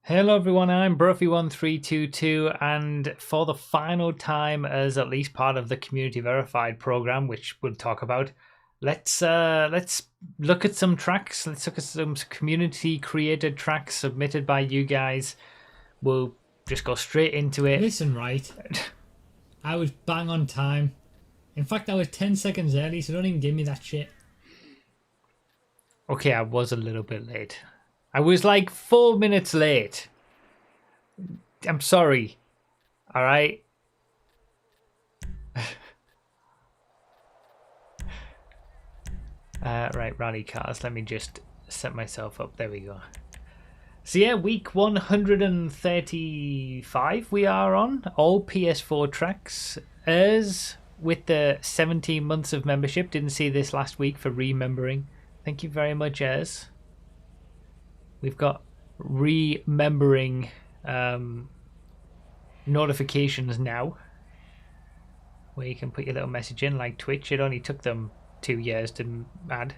Hello everyone, I'm Bruffy1322 and for the final time as at least part of the Community Verified program, which we'll talk about, let's look at some tracks. Let's look at some community created tracks submitted by you guys. We'll just go straight into it. Listen, right, I was bang on time. In fact, I was 10 seconds early, so don't even give me that shit. Okay, I was a little bit late. I was like 4 minutes late. I'm sorry. All right. Right, rally cars. Let me just set myself up. There we go. So yeah, week 135 we are on. All PS4 tracks. As with the 17 months of membership. Didn't see this last week for remembering. Thank you very much, Ez. We've got remembering notifications now, where you can put your little message in like Twitch. It only took them 2 years to add.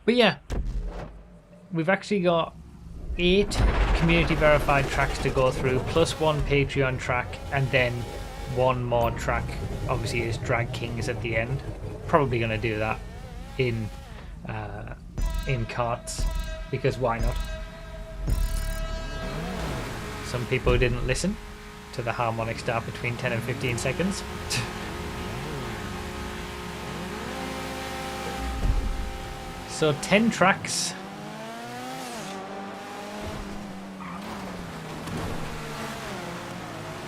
But yeah, we've actually got 8 community verified tracks to go through, plus 1 Patreon track, and then 1 more track. Obviously is Drag Kings at the end. Probably going to do that in carts, because why not? Some people didn't listen to the harmonic start between 10 and 15 seconds. So 10 tracks.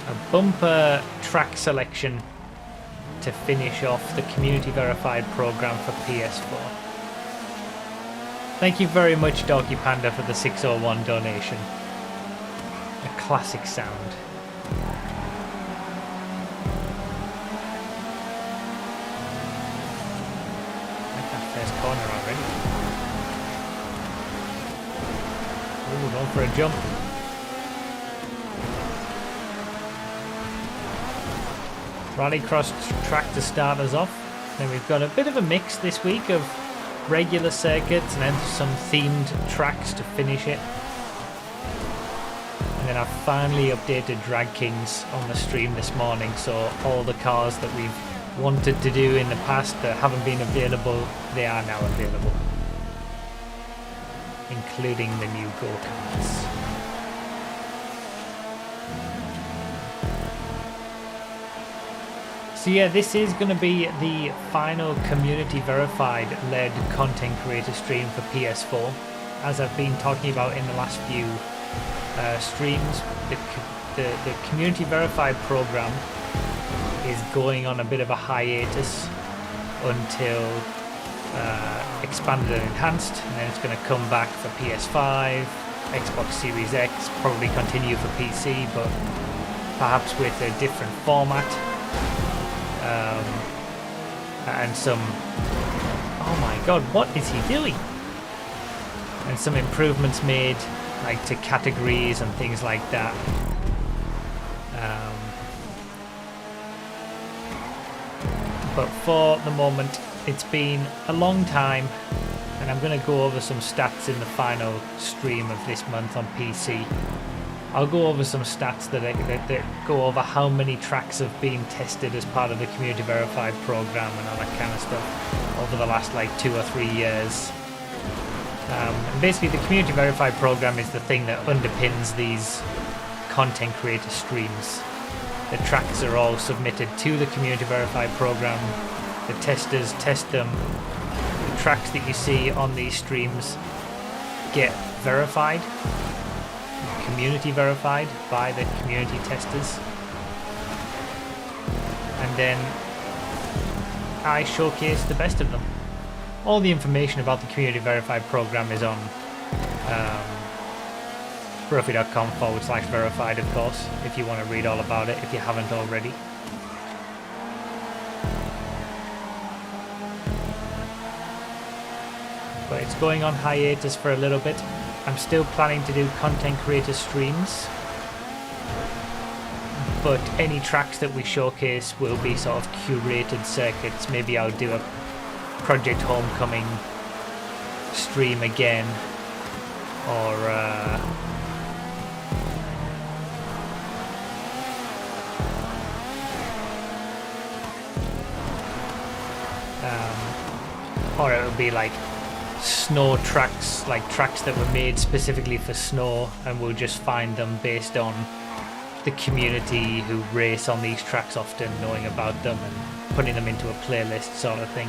A bumper track selection to finish off the community verified program for PS4. Thank you very much, Doggy Panda, for the 601 donation. A classic sound. Like that first corner already. Ooh, going for a jump. Rallycross track to start us off. Then we've got a bit of a mix this week of regular circuits and then some themed tracks to finish it. And then I've finally updated Drag Kings on the stream this morning, so all the cars that we've wanted to do in the past that haven't been available, they are now available. Including the new go-karts. So yeah, this is going to be the final community verified led content creator stream for PS4. As I've been talking about in the last few streams, the community verified program is going on a bit of a hiatus until expanded and enhanced, and then it's going to come back for PS5, Xbox Series X, probably continue for PC, but perhaps with a different format. And some, oh my god, what is he doing? And some improvements made, like to categories and things like that. But for the moment, it's been a long time, and I'm going to go over some stats in the final stream of this month on PC. I'll go over some stats that go over how many tracks have been tested as part of the community verified program and all that kind of stuff over the last like 2 or 3 years. And basically the community verified program is the thing that underpins these content creator streams. The tracks are all submitted to the community verified program. The testers test them. The tracks that you see on these streams get verified. Community verified by the community testers, and then I showcase the best of them. All the information about the community verified program is on Bruffy.com/verified, of course, if you want to read all about it if you haven't already. But it's going on hiatus for a little bit. I'm still planning to do content creator streams, but any tracks that we showcase will be sort of curated circuits. Maybe I'll do Project Homecoming stream again, or it would be like snow tracks, like tracks that were made specifically for snow, and we'll just find them based on the community who race on these tracks often, knowing about them and putting them into a playlist sort of thing.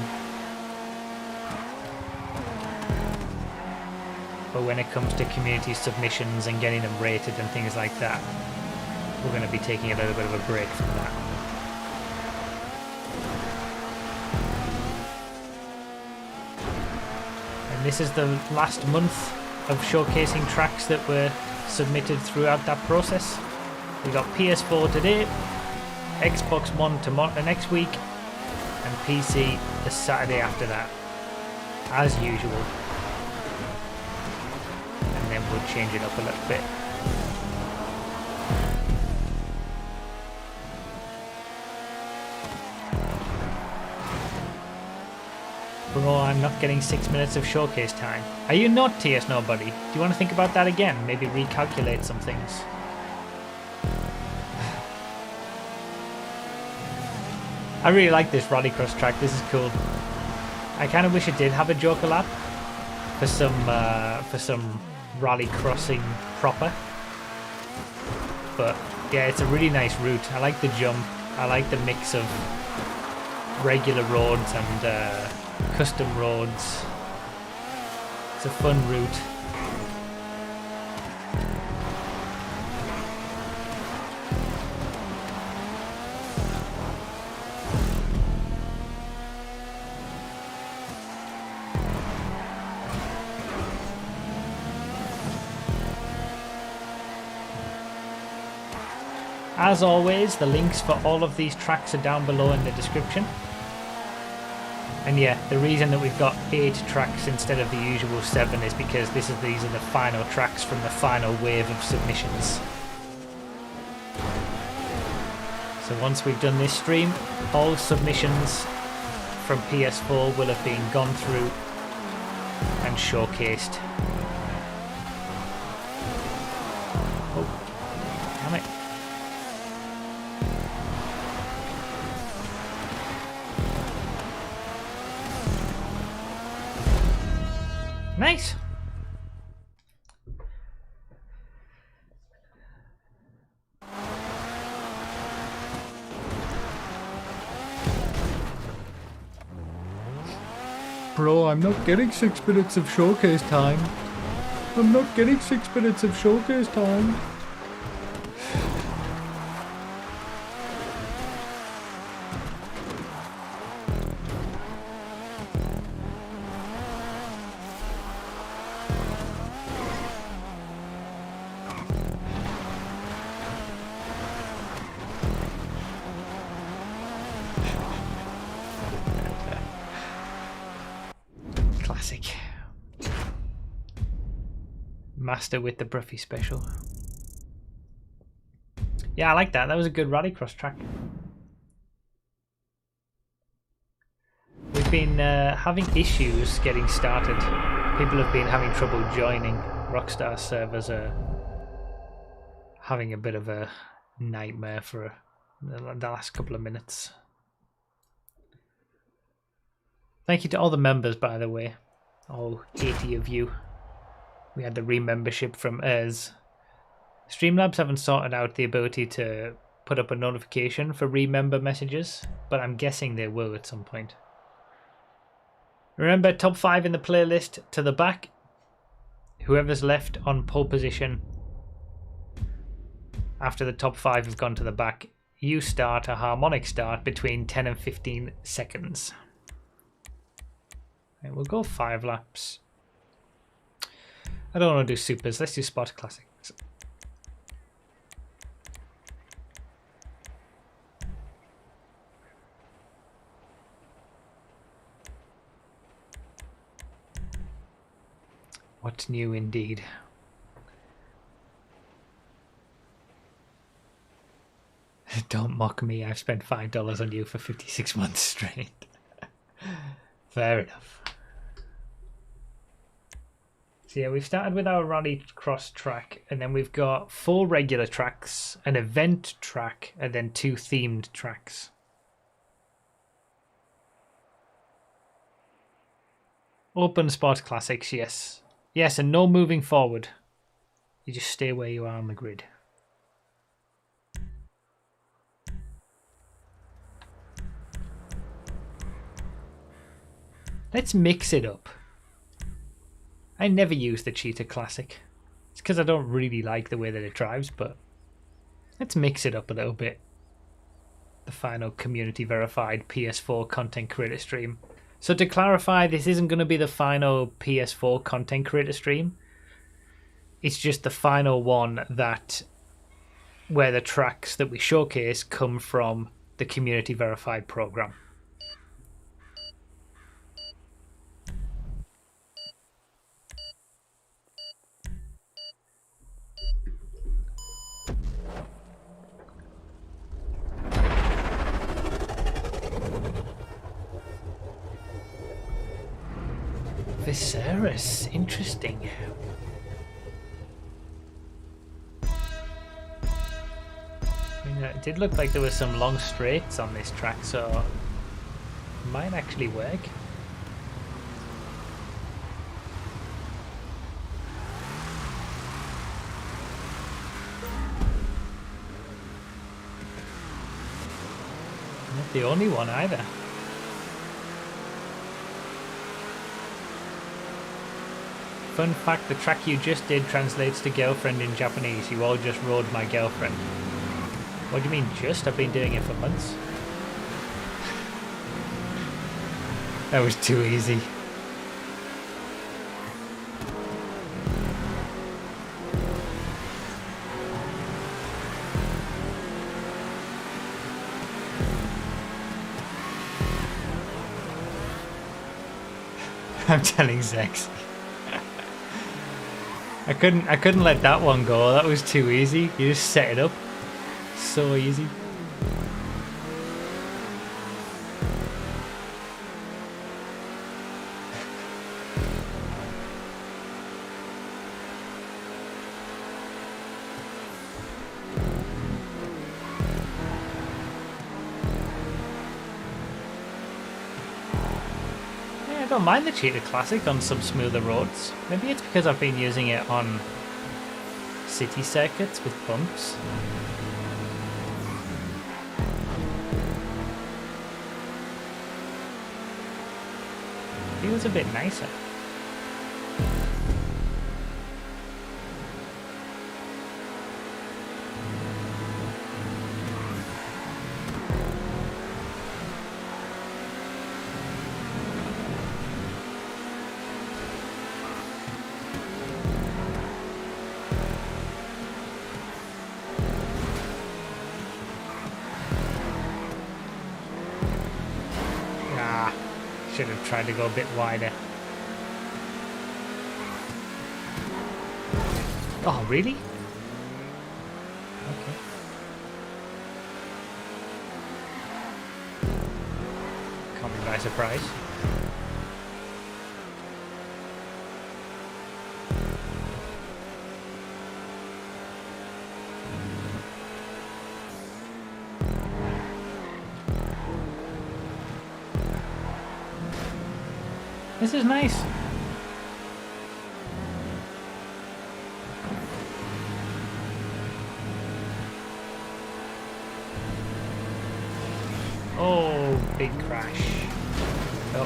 But when it comes to community submissions and getting them rated and things like that, we're going to be taking a little bit of a break from that. And this is the last month of showcasing tracks that were submitted throughout that process. We got PS4 today, Xbox One tomorrow, next week, and PC the Saturday after that, as usual. And then we'll change it up a little bit. Bro, I'm not getting 6 minutes of showcase time. Are you not, TS Nobody? Do you want to think about that again? Maybe recalculate some things. I really like this rallycross track. This is cool. I kind of wish it did have a Joker lap for some rallycrossing proper. But yeah, it's a really nice route. I like the jump. I like the mix of regular roads and custom roads. It's a fun route. As always, the links for all of these tracks are down below in the description. And yeah, the reason that we've got 8 tracks instead of the usual 7 is because these are the final tracks from the final wave of submissions. So once we've done this stream, all submissions from PS4 will have been gone through and showcased. Oh, damn it. Nice. Bro, I'm not getting 6 minutes of showcase time. I'm not getting 6 minutes of showcase time. Classic. Master with the Bruffy special. Yeah, I like that. That was a good rallycross track. We've been having issues getting started. People have been having trouble joining. Rockstar servers are having a bit of a nightmare for the last couple of minutes. Thank you to all the members, by the way. All 80 of you. We had the re-membership from Ez. Streamlabs haven't sorted out the ability to put up a notification for re-member messages, but I'm guessing they will at some point. Remember, top 5 in the playlist to the back. Whoever's left on pole position after the top 5 have gone to the back, you start a harmonic start between 10 and 15 seconds. And we'll go 5 laps. I don't want to do supers, let's do spot classics. What's new indeed? Don't mock me, I've spent $5 on you for 56 months straight. Fair enough. So yeah, we've started with our rally cross track, and then we've got 4 regular tracks, an event track, and then 2 themed tracks. Open Sports Classics, yes. Yes, and no moving forward. You just stay where you are on the grid. Let's mix it up. I never use the Cheetah Classic. It's because I don't really like the way that it drives, but let's mix it up a little bit. The final community verified PS4 content creator stream. So to clarify, this isn't going to be the final PS4 content creator stream. It's just the final one that where the tracks that we showcase come from the community verified program. Viserys, interesting. I mean, it did look like there were some long straights on this track, so it might actually work. Not the only one either. Fun fact, the track you just did translates to girlfriend in Japanese. You all just rode my girlfriend. What do you mean just? I've been doing it for months. That was too easy. I'm telling Zex. I couldn't let that one go. That was too easy. You just set it up. So easy. Yeah, I don't mind the Cheetah Classic on some smoother roads. Maybe it's because I've been using it on city circuits with bumps. Feels a bit nicer. Should have tried to go a bit wider. Oh, really? Okay. Caught me by surprise. This is nice. Oh, big crash. Oh.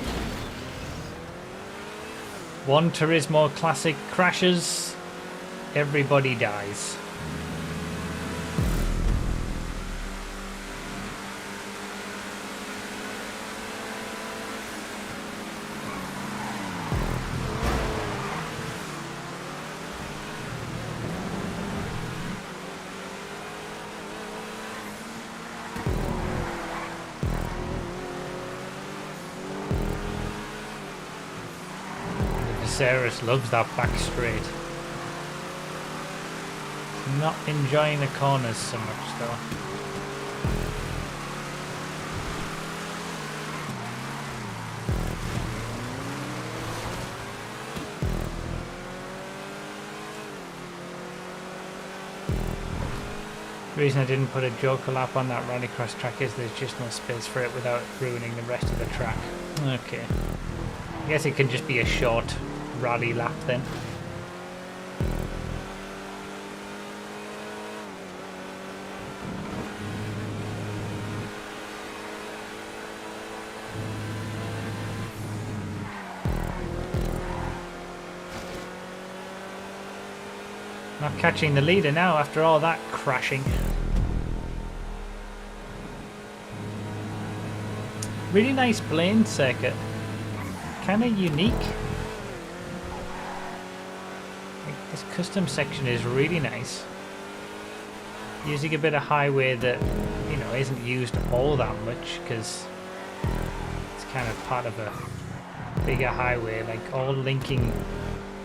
One Turismo Classic crashes, everybody dies. Viserys loves that back straight. Not enjoying the corners so much though. The reason I didn't put a joker lap on that rallycross track is there's just no space for it without ruining the rest of the track. Okay. I guess it can just be a short rally lap then. Not catching the leader now after all that crashing. Really nice plane circuit. Kind of unique. Like, this custom section is really nice. Using a bit of highway that, you know, isn't used all that much because it's kind of part of a bigger highway, like all linking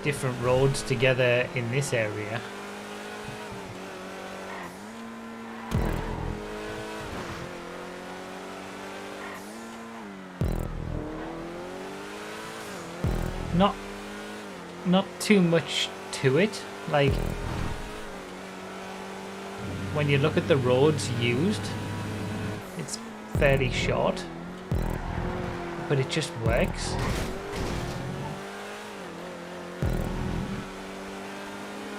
different roads together in this area. Not too much to it. Like, when you look at the roads used, it's fairly short, but it just works.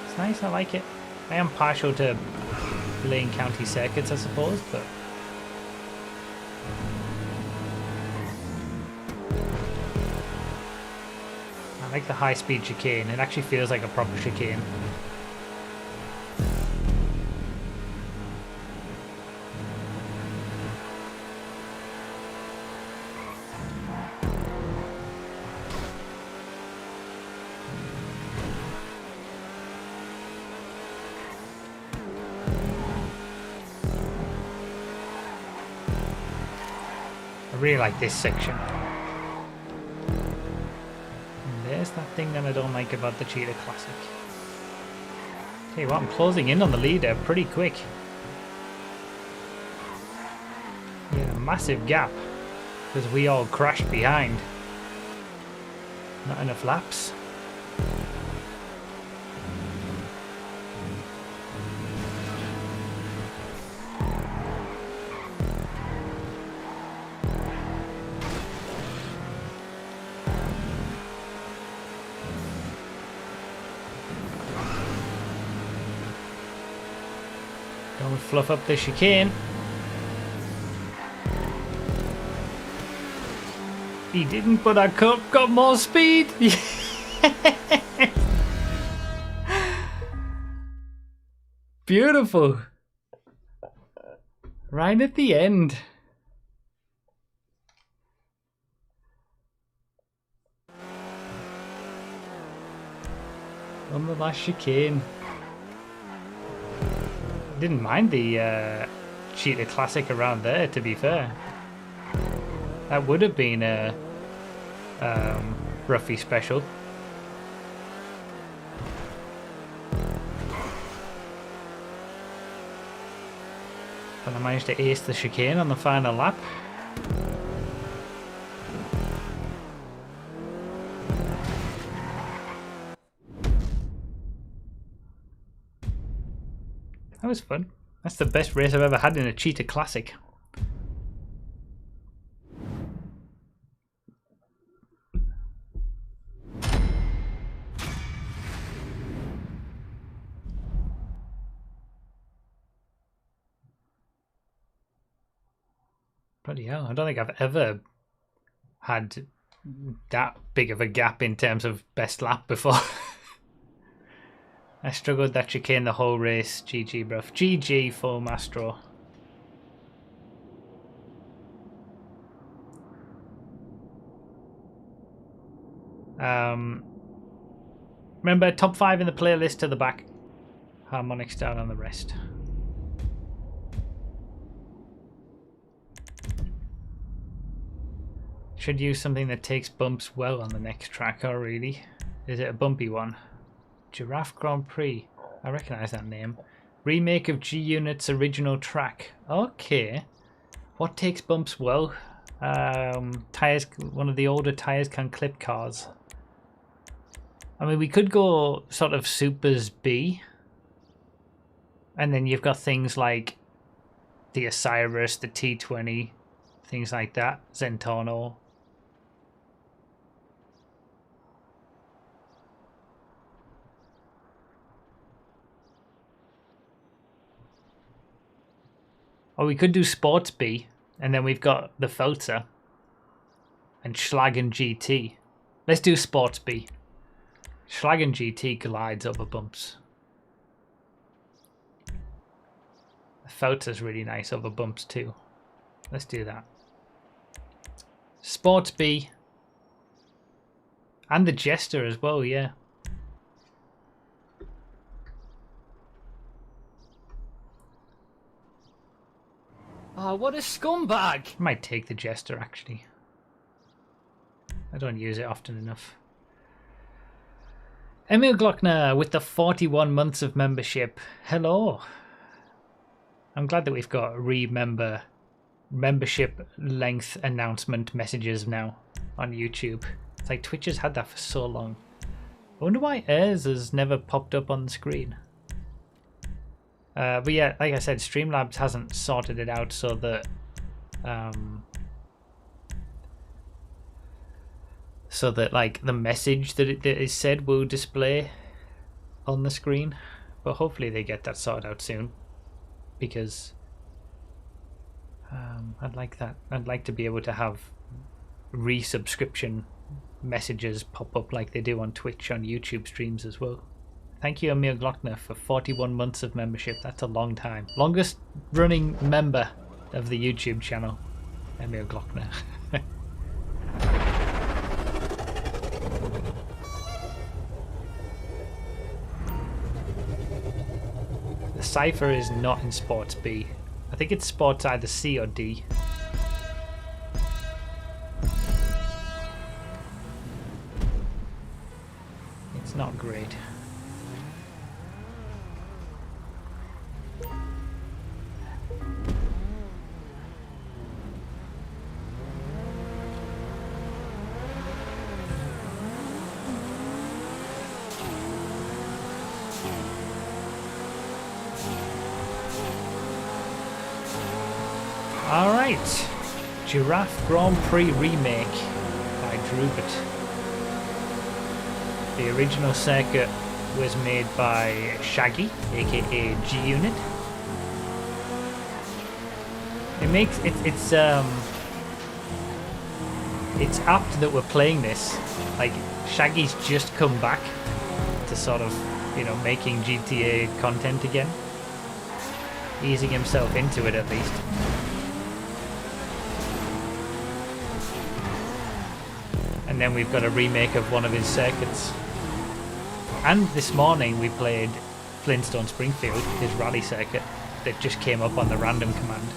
It's nice, I like it. I am partial to Blaine County circuits, I suppose, but I like the high-speed chicane. It actually feels like a proper chicane. I really like this section. There's that thing that I don't like about the Cheetah Classic. Tell you what, I'm closing in on the leader pretty quick. Yeah, a massive gap because we all crashed behind. Not enough laps. Don't fluff up the chicane. He didn't, but I got more speed. Beautiful. Right at the end. On the last chicane. Didn't mind the Cheetah Classic around there, to be fair. That would have been a Ruffy special. But I managed to ace the chicane on the final lap. That was fun. That's the best race I've ever had in a Cheetah Classic. Bloody hell, I don't think I've ever had that big of a gap in terms of best lap before. I struggled with that chicane the whole race. GG, bruv. GG for Mastro. Remember, top 5 in the playlist to the back. Harmonics down on the rest. Should use something that takes bumps well on the next track. Oh, really? Is it a bumpy one? Giraffe Grand Prix. I recognise that name. Remake of G-Unit's original track. Okay. What takes bumps well? Tires. One of the older tires can clip cars. I mean, we could go sort of Supers B. And then you've got things like the Osiris, the T20, things like that, Zentorno. Or we could do Sports B, and then we've got the Filter and Schlagen GT. Let's do Sports B. Schlagen GT collides over bumps. The Filter's really nice over bumps too. Let's do that. Sports B. And the Jester as well, yeah. Oh, what a scumbag! Might take the Jester actually. I don't use it often enough. Emil Glockner with the 41 months of membership. Hello. I'm glad that we've got membership length announcement messages now on YouTube. It's like Twitch has had that for so long. I wonder why Airs has never popped up on the screen. But yeah, like I said, Streamlabs hasn't sorted it out so that like the message that is said will display on the screen. But hopefully they get that sorted out soon, because I'd like that. I'd like to be able to have resubscription messages pop up like they do on Twitch on YouTube streams as well. Thank you, Emil Glockner, for 41 months of membership. That's a long time. Longest running member of the YouTube channel, Emil Glockner. The Cypher is not in Sports B. I think it's Sports either C or D. It's not great. Alright, Giraffe Grand Prix Remake by Drubit. The original circuit was made by Shaggy, aka G-Unit. It makes it's apt that we're playing this. Like, Shaggy's just come back to sort of, you know, making GTA content again. Easing himself into it at least. And then we've got a remake of one of his circuits. And this morning we played Flintstone Springfield, his rally circuit, that just came up on the random command.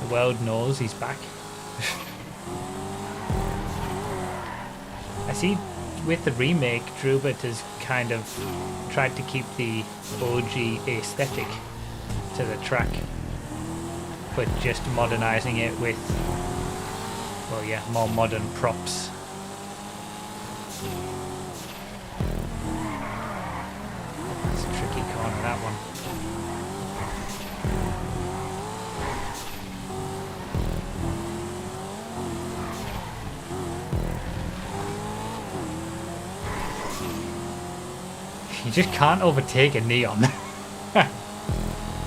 The world knows he's back. I see with the remake, Drubit has kind of tried to keep the OG aesthetic to the track, but just modernising it with, well, yeah, more modern props. That's a tricky corner, that one. You just can't overtake a Neon.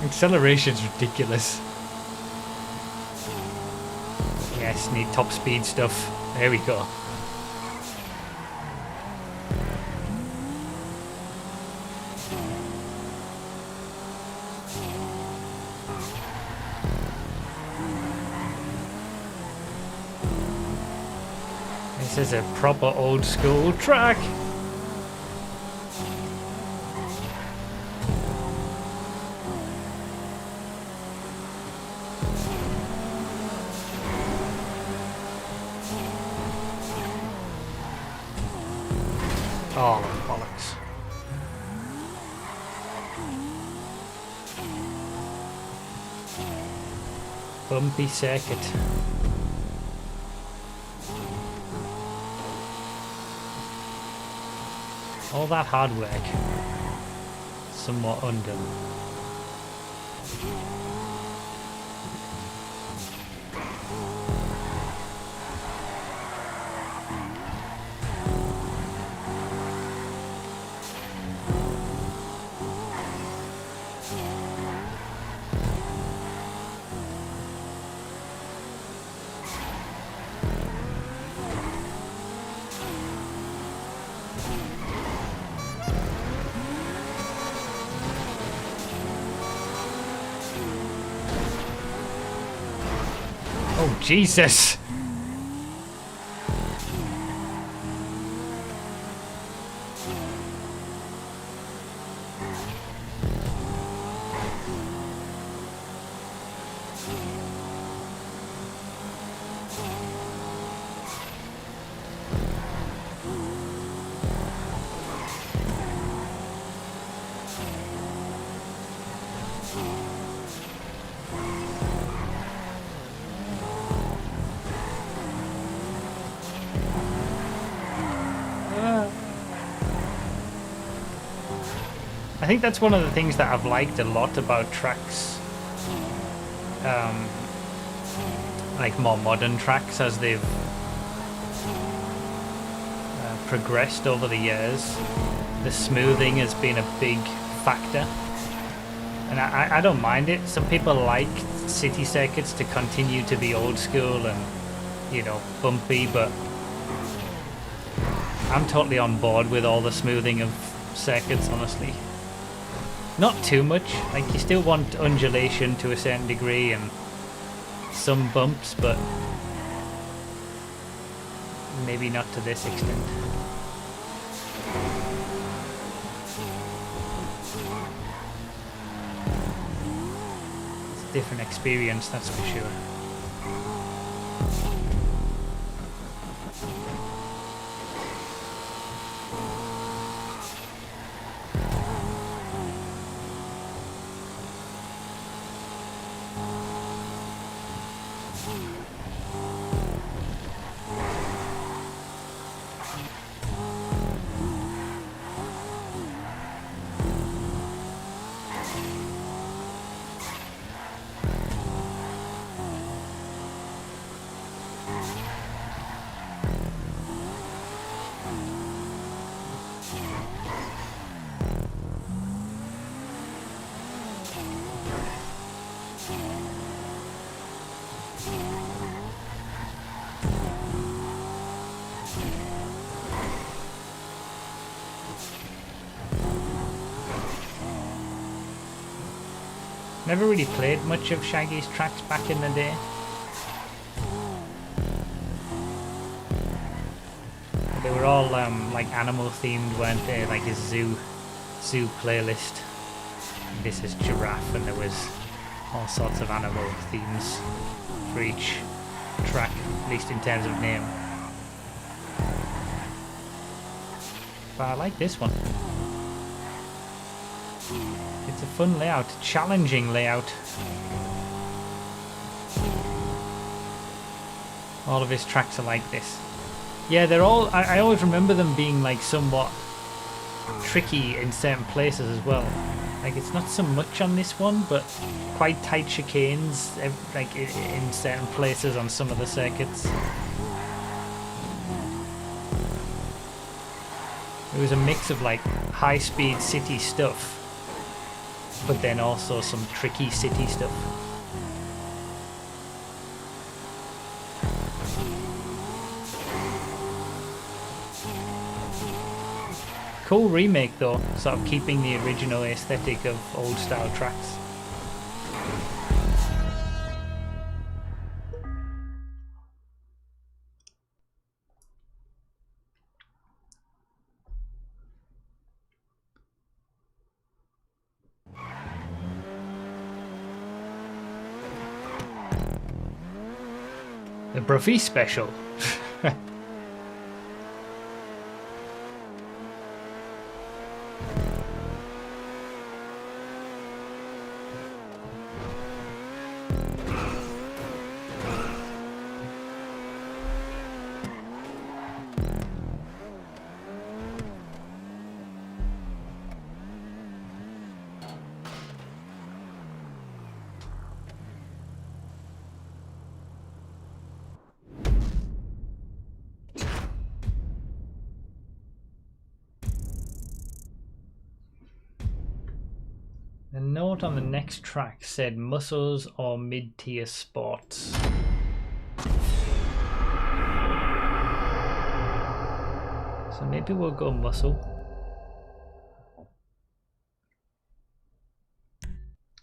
Acceleration's ridiculous. Yes, need top speed stuff. There we go. This is a proper old school track. Oh, bollocks. Bumpy circuit. All that hard work. somewhat undone. Oh, Jesus! I think that's one of the things that I've liked a lot about tracks, like more modern tracks, as they've progressed over the years. The smoothing has been a big factor, and I don't mind it. Some people like city circuits to continue to be old school and, you know, bumpy, but I'm totally on board with all the smoothing of circuits, honestly. Not too much, like you still want undulation to a certain degree and some bumps, but maybe not to this extent. It's a different experience, that's for sure. Never really played much of Shaggy's tracks back in the day. They were all like animal themed, weren't they? Like a zoo playlist. This is giraffe, and there was all sorts of animal themes for each track, at least in terms of name. But I like this one. It's a fun layout, challenging layout. All of his tracks are like this. Yeah, they're all, I always remember them being like somewhat tricky in certain places as well. Like it's not so much on this one, but quite tight chicanes like in certain places on some of the circuits. It was a mix of like high-speed city stuff, but then also some tricky city stuff. Cool remake though, sort of keeping the original aesthetic of old style tracks. The Bruffy special. note on the next track said muscles or mid-tier sports. So maybe we'll go muscle.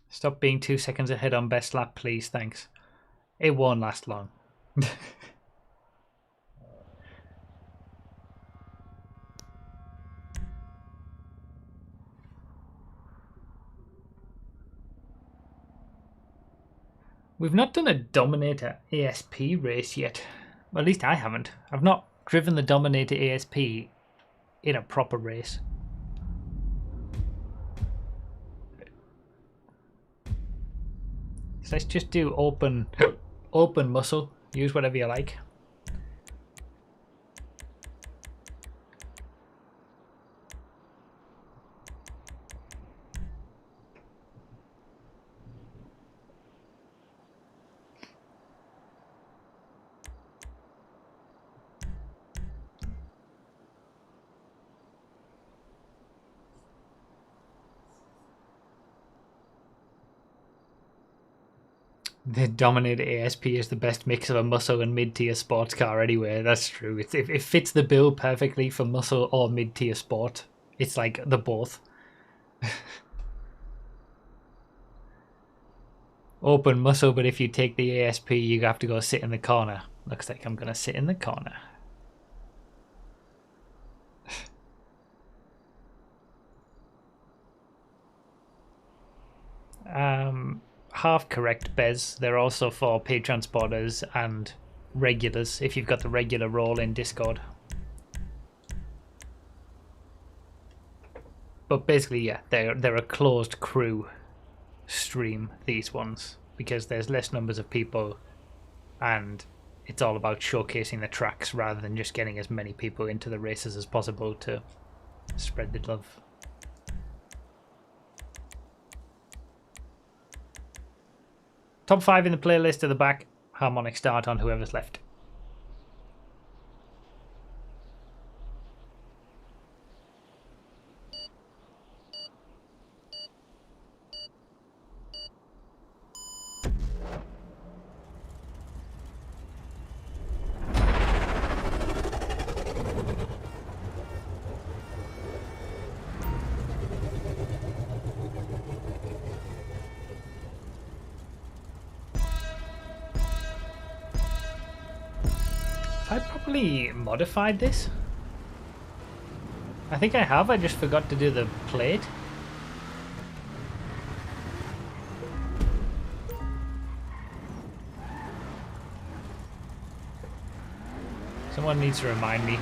Stop being 2 seconds ahead on best lap, please. Thanks. It won't last long. We've not done a Dominator ASP race yet. Well, at least I haven't. I've not driven the Dominator ASP in a proper race. So let's just do open muscle. Use whatever you like. The Dominator ASP is the best mix of a muscle and mid-tier sports car anyway. That's true. It fits the bill perfectly for muscle or mid-tier sport. It's like the both. Open muscle, but if you take the ASP, you have to go sit in the corner. Looks like I'm going to sit in the corner. Half correct, Bez. They're also for paid transporters and regulars, if you've got the regular role in Discord. But basically, yeah, they're a closed crew stream, these ones, because there's less numbers of people and it's all about showcasing the tracks rather than just getting as many people into the races as possible to spread the love. Top 5 in the playlist at the back. Harmonic start on whoever's left. Have I properly modified this? I think I have, I just forgot to do the plate. Someone needs to remind me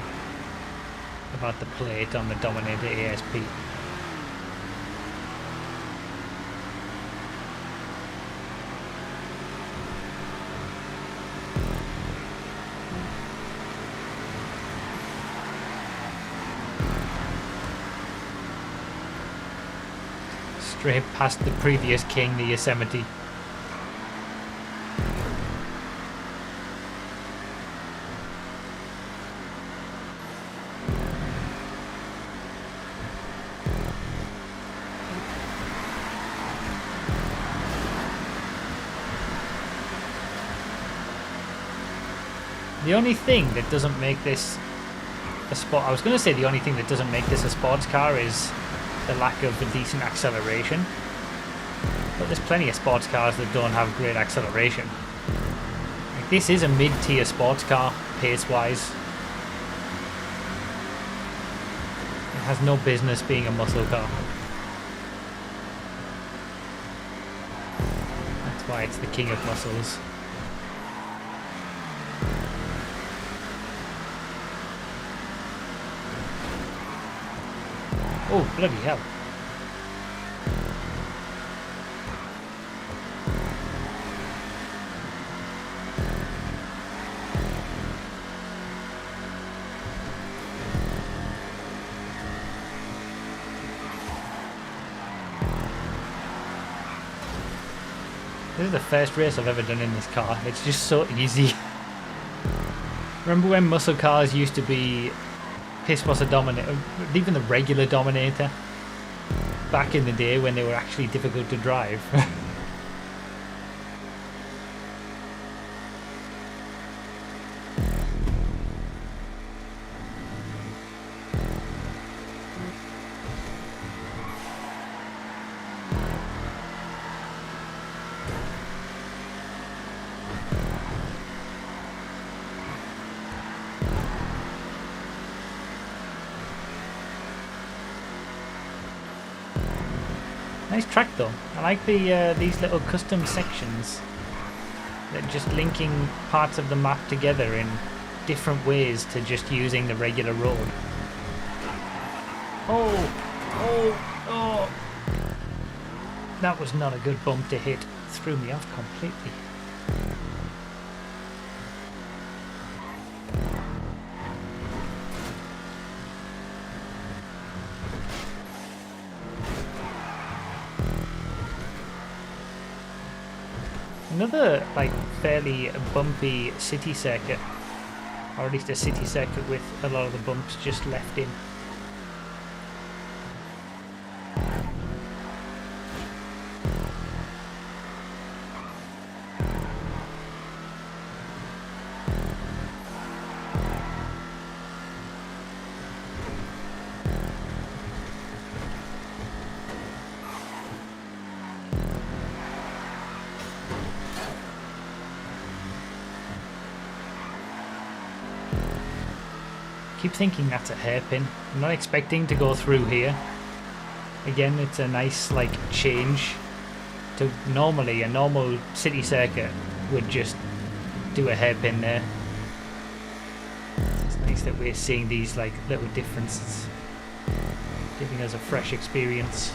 about the plate on the Dominator ASP. Straight past the previous king, the Yosemite. The only thing that doesn't make this a sport, I was going to say the only thing that doesn't make this a sports car is the lack of a decent acceleration. But there's plenty of sports cars that don't have great acceleration. Like, this is a mid-tier sports car, pace-wise. It has no business being a muscle car. That's why it's the king of muscles. Oh, bloody hell. This is the first race I've ever done in this car. It's just so easy. Remember when muscle cars used to be piss was a Dominator, even the regular Dominator? back in the day when they were actually difficult to drive. Nice track though. I like the these little custom sections that just linking parts of the map together in different ways to just using the regular road. Oh! That was not a good bump to hit. Threw me off completely. Another like fairly bumpy city circuit, or at least a city circuit with a lot of the bumps just left in. Keep thinking that's a hairpin. I'm not expecting to go through here. Again, it's a nice like change to normally a normal city circuit would just do a hairpin there. It's nice that we're seeing these like little differences, giving us a fresh experience.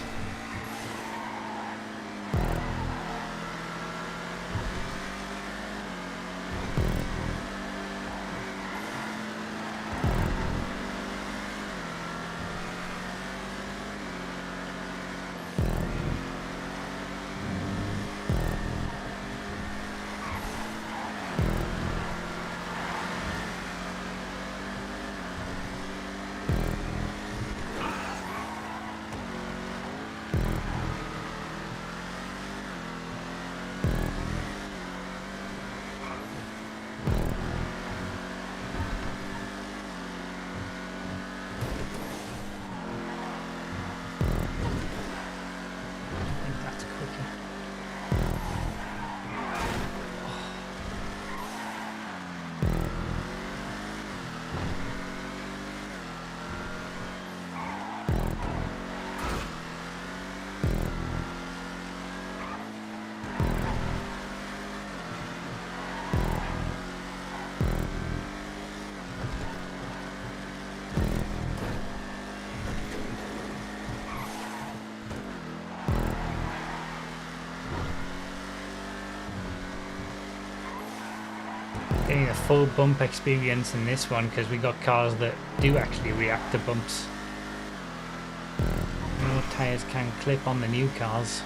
Getting a full bump experience in this one because we got cars that do actually react to bumps. No tyres can clip on the new cars.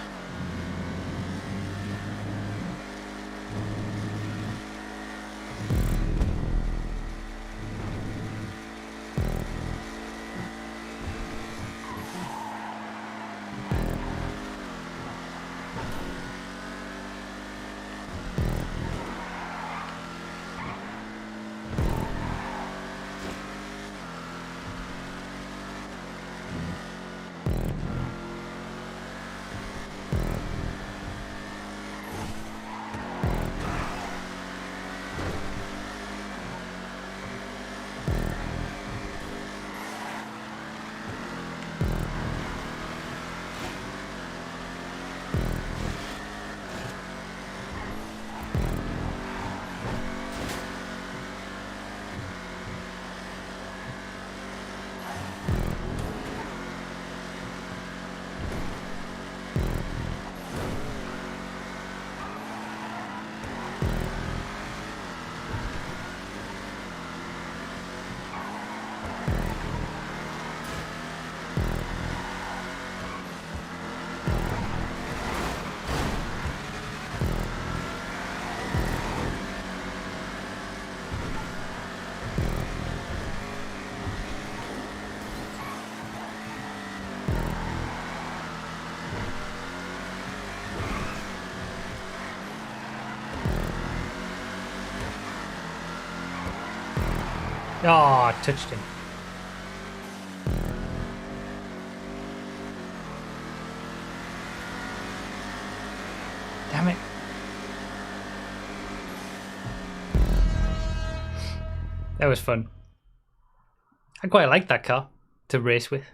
Oh, I touched him. Damn it. That was fun. I quite like that car to race with.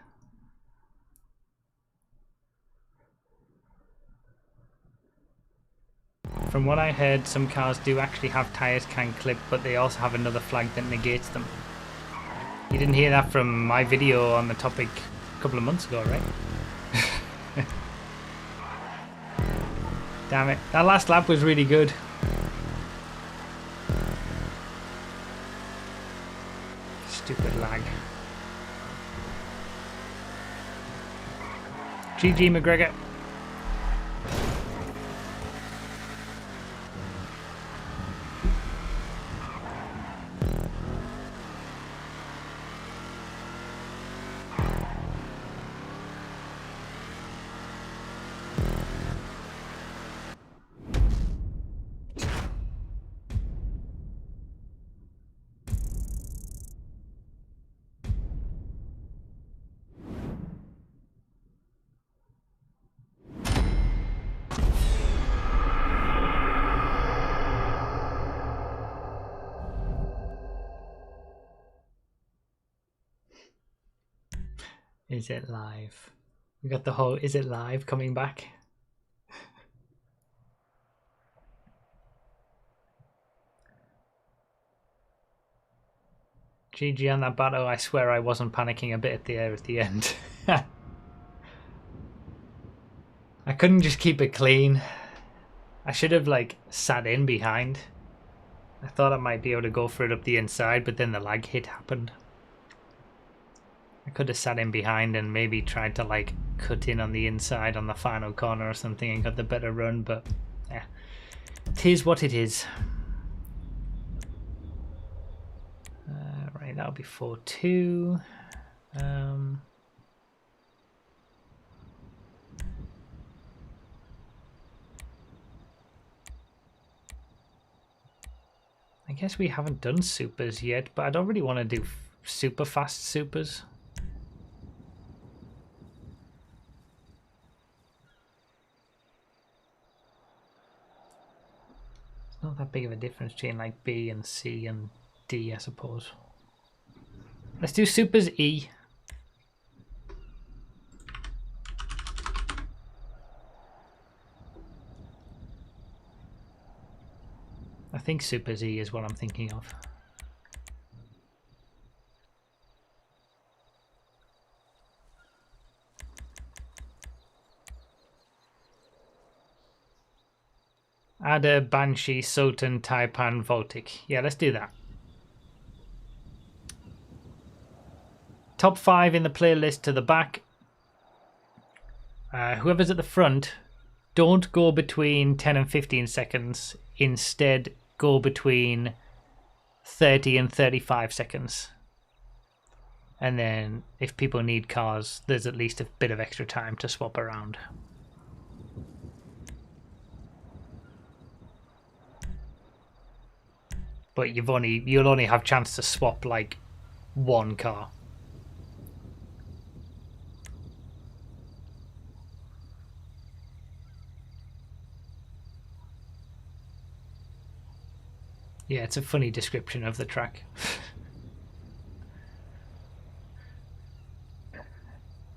From what I heard, some cars do actually have tyres can clip, but they also have another flag that negates them. You didn't hear that from my video on the topic a couple of months ago, right? Damn it. That last lap was really good. Stupid lag. GG McGregor. Is it live? We got the whole "is it live" coming back. GG on that battle. I swear I wasn't panicking a bit at the end. I couldn't just keep it clean. I should have like sat in behind. I thought I might be able to go for it up the inside, but then the lag hit happened. I could have sat in behind and maybe tried to like cut in on the inside on the final corner or something and got the better run, but yeah, it is what it is. Right, that'll be 4-2. I guess we haven't done supers yet, but I don't really want to do super fast supers. It's not that big of a difference between like B and C and D, I suppose. Let's do supers E. I think supers E is what I'm thinking of. Add a Banshee, Sultan, Taipan, Voltic. Yeah, let's do that. Top 5 in the playlist to the back. Whoever's at the front, don't go between 10 and 15 seconds. Instead, go between 30 and 35 seconds. And then if people need cars, there's at least a bit of extra time to swap around. But you'll only have chance to swap like one car. Yeah, it's a funny description of the track.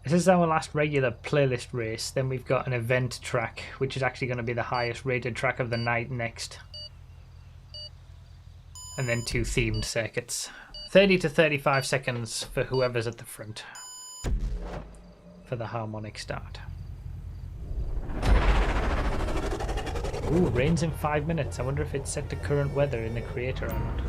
This is our last regular playlist race. Then we've got an event track, which is actually going to be the highest rated track of the night next. And then 2 themed circuits. 30 to 35 seconds for whoever's at the front for the harmonic start. Ooh, rains in 5 minutes. I wonder if it's set to current weather in the creator or not.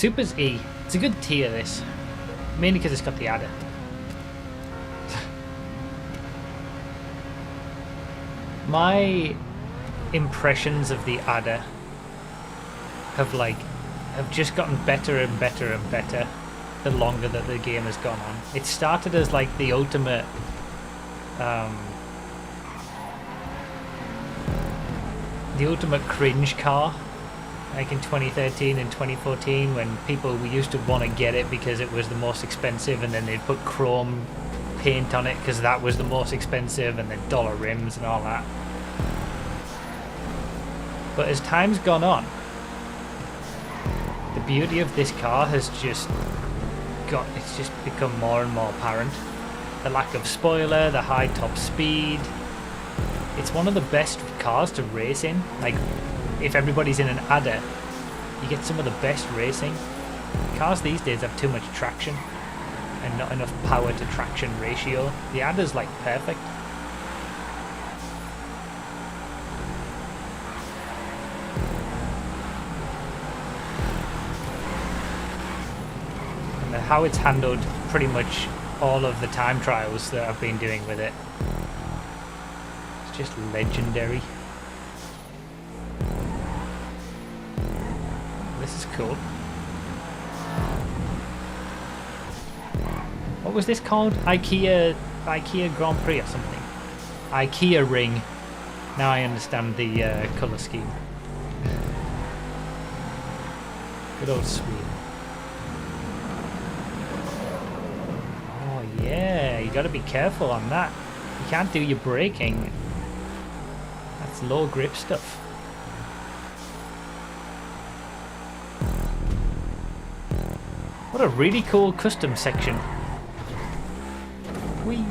Super's E. It's a good tier, this. Mainly because it's got the adder. My impressions of the adder have just gotten better and better and better the longer that the game has gone on. It started as like the ultimate cringe car, like in 2013 and 2014, when people used to want to get it because it was the most expensive, and then they'd put chrome paint on it because that was the most expensive, and then dollar rims and all that. But as time's gone on, the beauty of this car has just become more and more apparent. The lack of spoiler, the high top speed. It's one of the best cars to race in. Like, if everybody's in an adder, you get some of the best racing. Cars these days have too much traction and not enough power to traction ratio. The adder's like perfect. And how it's handled pretty much all of the time trials that I've been doing with it. It's just legendary. This is cool. What was this called? IKEA Grand Prix or something? IKEA Ring. Now I understand the colour scheme. Good old Sweden. Oh yeah, you gotta be careful on that. You can't do your braking. That's low grip stuff. What a really cool custom section. Whee!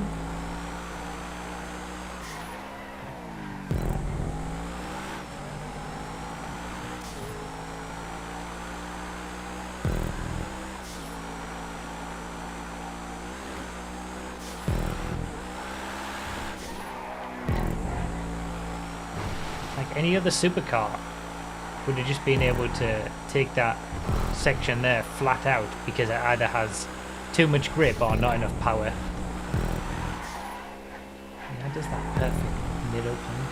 Like any other supercar would have just been able to take that section there flat out because it either has too much grip or not enough power. Yeah, it does that perfect middle point.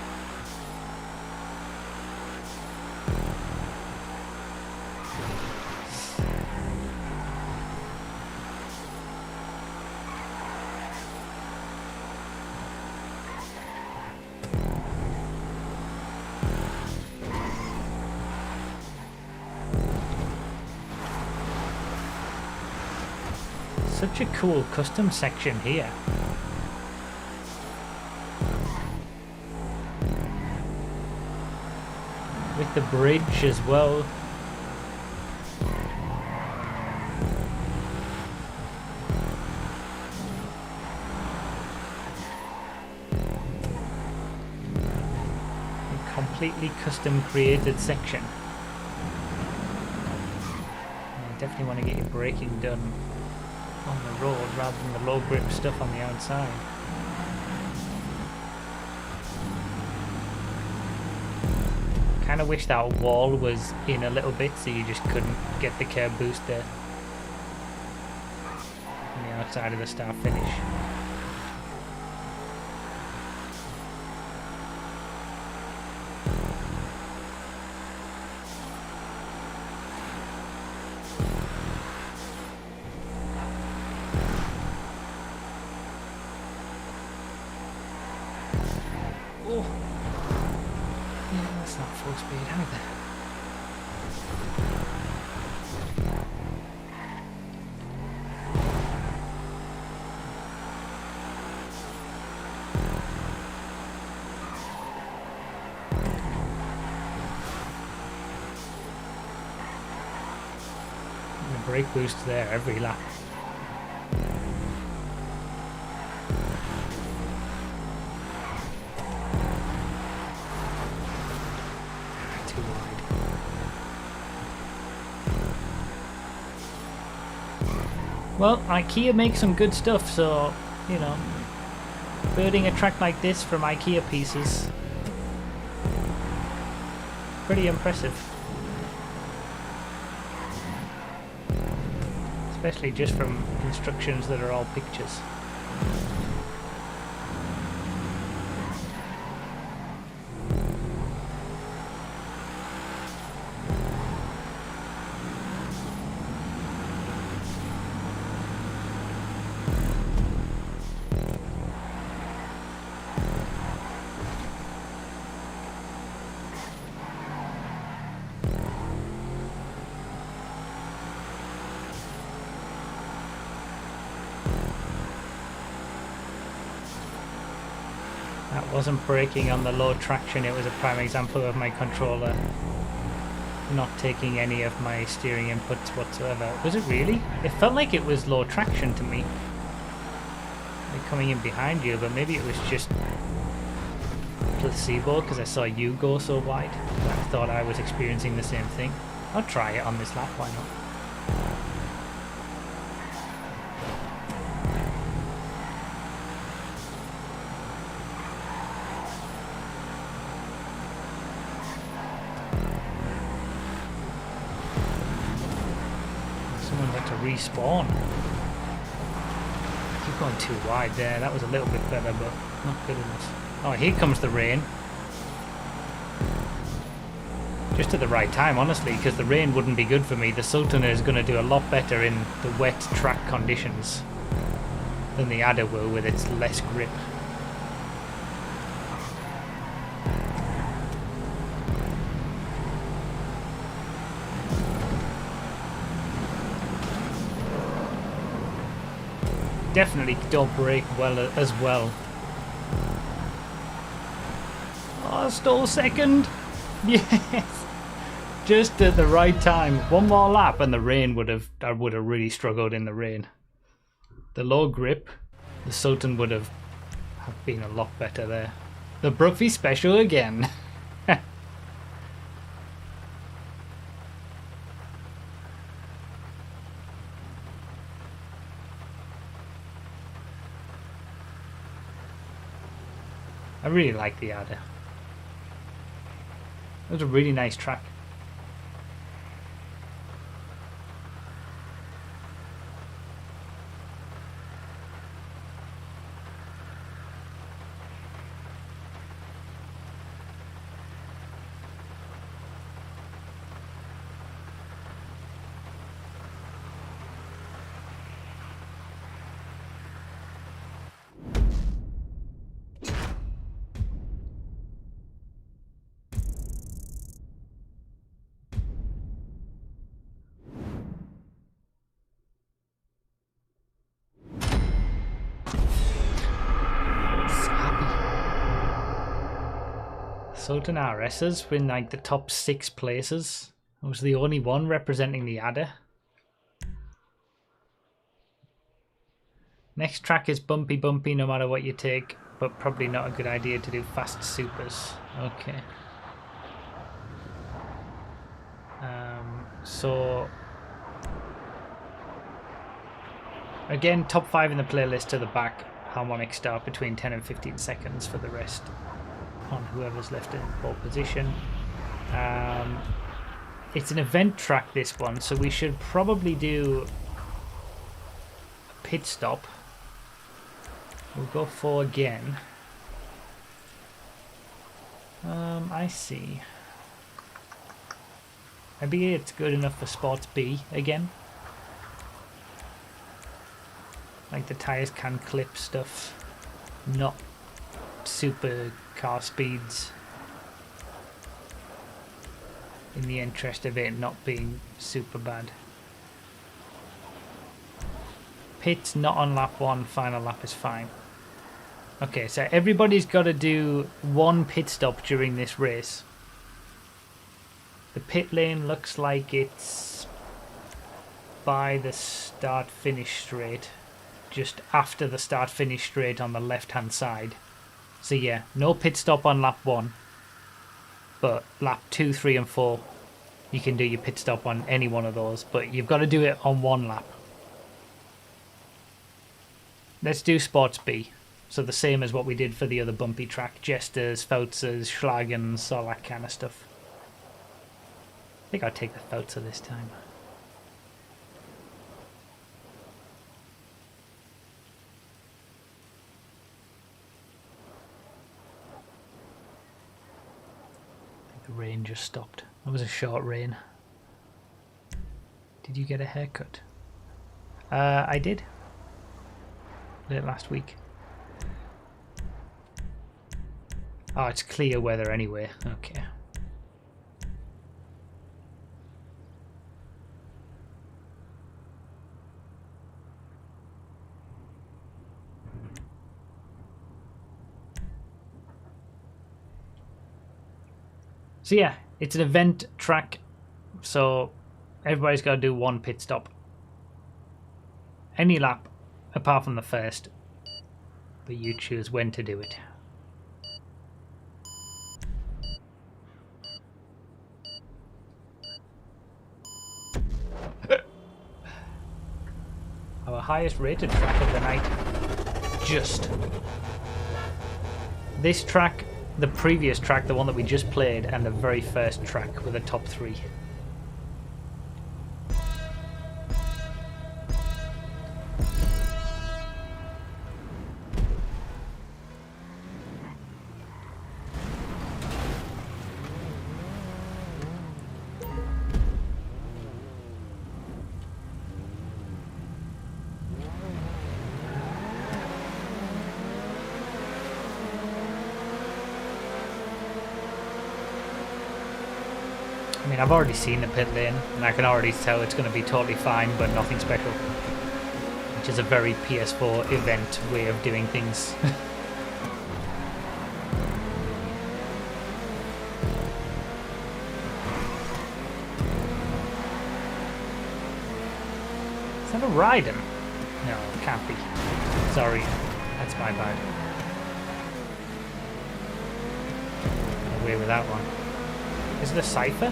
Such a cool custom section here. With the bridge as well. A completely custom created section. You definitely want to get your braking done on the road rather than the low grip stuff on the outside. Kind of wish that wall was in a little bit so you just couldn't get the curb boost there on the outside of the start finish. Oh, yeah, that's not full speed either. And the brake boost there every lap. Well, IKEA makes some good stuff, so, you know, building a track like this from IKEA pieces, pretty impressive. especially just from instructions that are all pictures. That wasn't braking on the low traction, it was a prime example of my controller not taking any of my steering inputs whatsoever. Was it really? It felt like it was low traction to me. Like coming in behind you, but maybe it was just placebo because I saw you go so wide. I thought I was experiencing the same thing. I'll try it on this lap, why not? Respawn. Keep going too wide there. That was a little bit better, but not good enough. Oh, here comes the rain. Just at the right time, honestly, because the rain wouldn't be good for me. The Sultan is going to do a lot better in the wet track conditions than the Adder will with its less grip. Definitely don't brake well as well. Oh, stole second. Yes, just at the right time. One more lap, and the rain I would have really struggled in the rain. The low grip, the Sultan would have been a lot better there. The Brookby special again. I really like the Adder. It was a really nice track. Sultan RS's win like the top 6 places. I was the only one representing the Adder. Next track is bumpy no matter what you take, but probably not a good idea to do fast supers. Okay. So again, top 5 in the playlist to the back. Harmonic start between 10 and 15 seconds for the rest on whoever's left in pole position. It's an event track, this one, so we should probably do a pit stop. We'll go 4 again. I see. Maybe it's good enough for Sports B again. Like the tyres can clip stuff, not super car speeds, in the interest of it not being super bad. Pit's not on lap 1, final lap is fine. Okay, so everybody's got to do 1 pit stop during this race. The pit lane looks like it's by the start-finish straight, just after the start-finish straight on the left-hand side. So yeah, no pit stop on lap 1, but lap 2, 3 and 4, you can do your pit stop on any one of those, but you've got to do it on 1 lap. Let's do Sports B. So the same as what we did for the other bumpy track. Jesters, Foutzers, Schlagens, all that kind of stuff. I think I'll take the Foutzer this time. The rain just stopped. That was a short rain. Did you get a haircut? I did. Late last week. Oh, it's clear weather anyway. Okay. So yeah, it's an event track, so everybody's got to do one pit stop. Any lap, apart from the first, but you choose when to do it. Our highest rated track of the night. Just. This track, the previous track, the one that we just played, and the very first track were the top 3. I mean, I've already seen the pit lane, and I can already tell it's going to be totally fine, but nothing special. Which is a very PS4 event way of doing things. Is that a Raiden? No, it can't be. Sorry, that's my bad. Away with that one. Is it a cipher?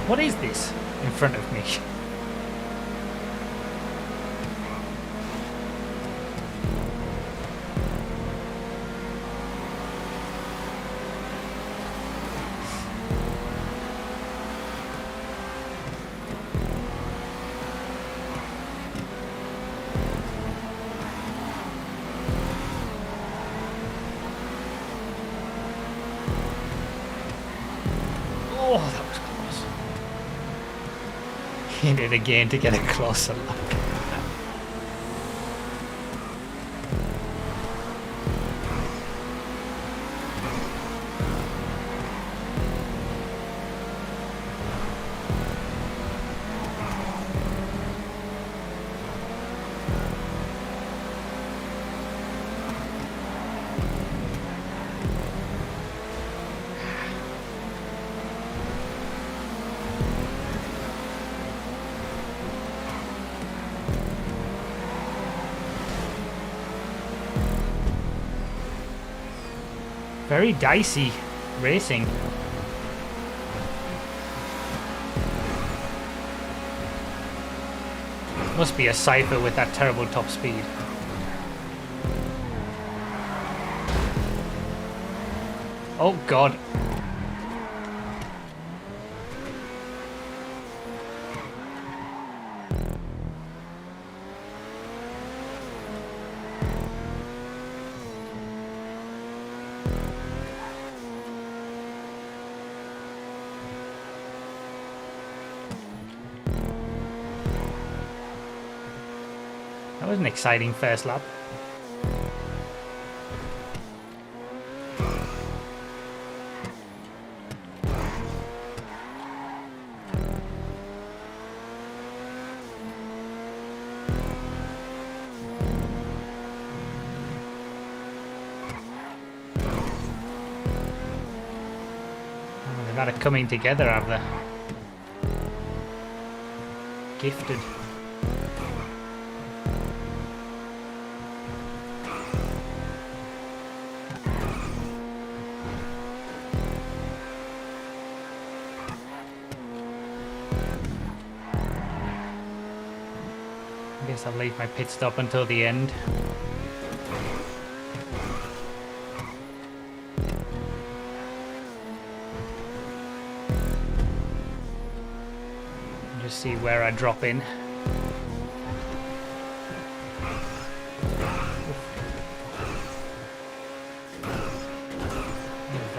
What is this in front of me? Oh, that was close. Hit it again to get a closer look. Very dicey racing. Must be a cipher with that terrible top speed. Oh god. That was an exciting first lap. Oh, they've had it coming together, have they? Gifted. I guess I'll leave my pit stop until the end. And just see where I drop in.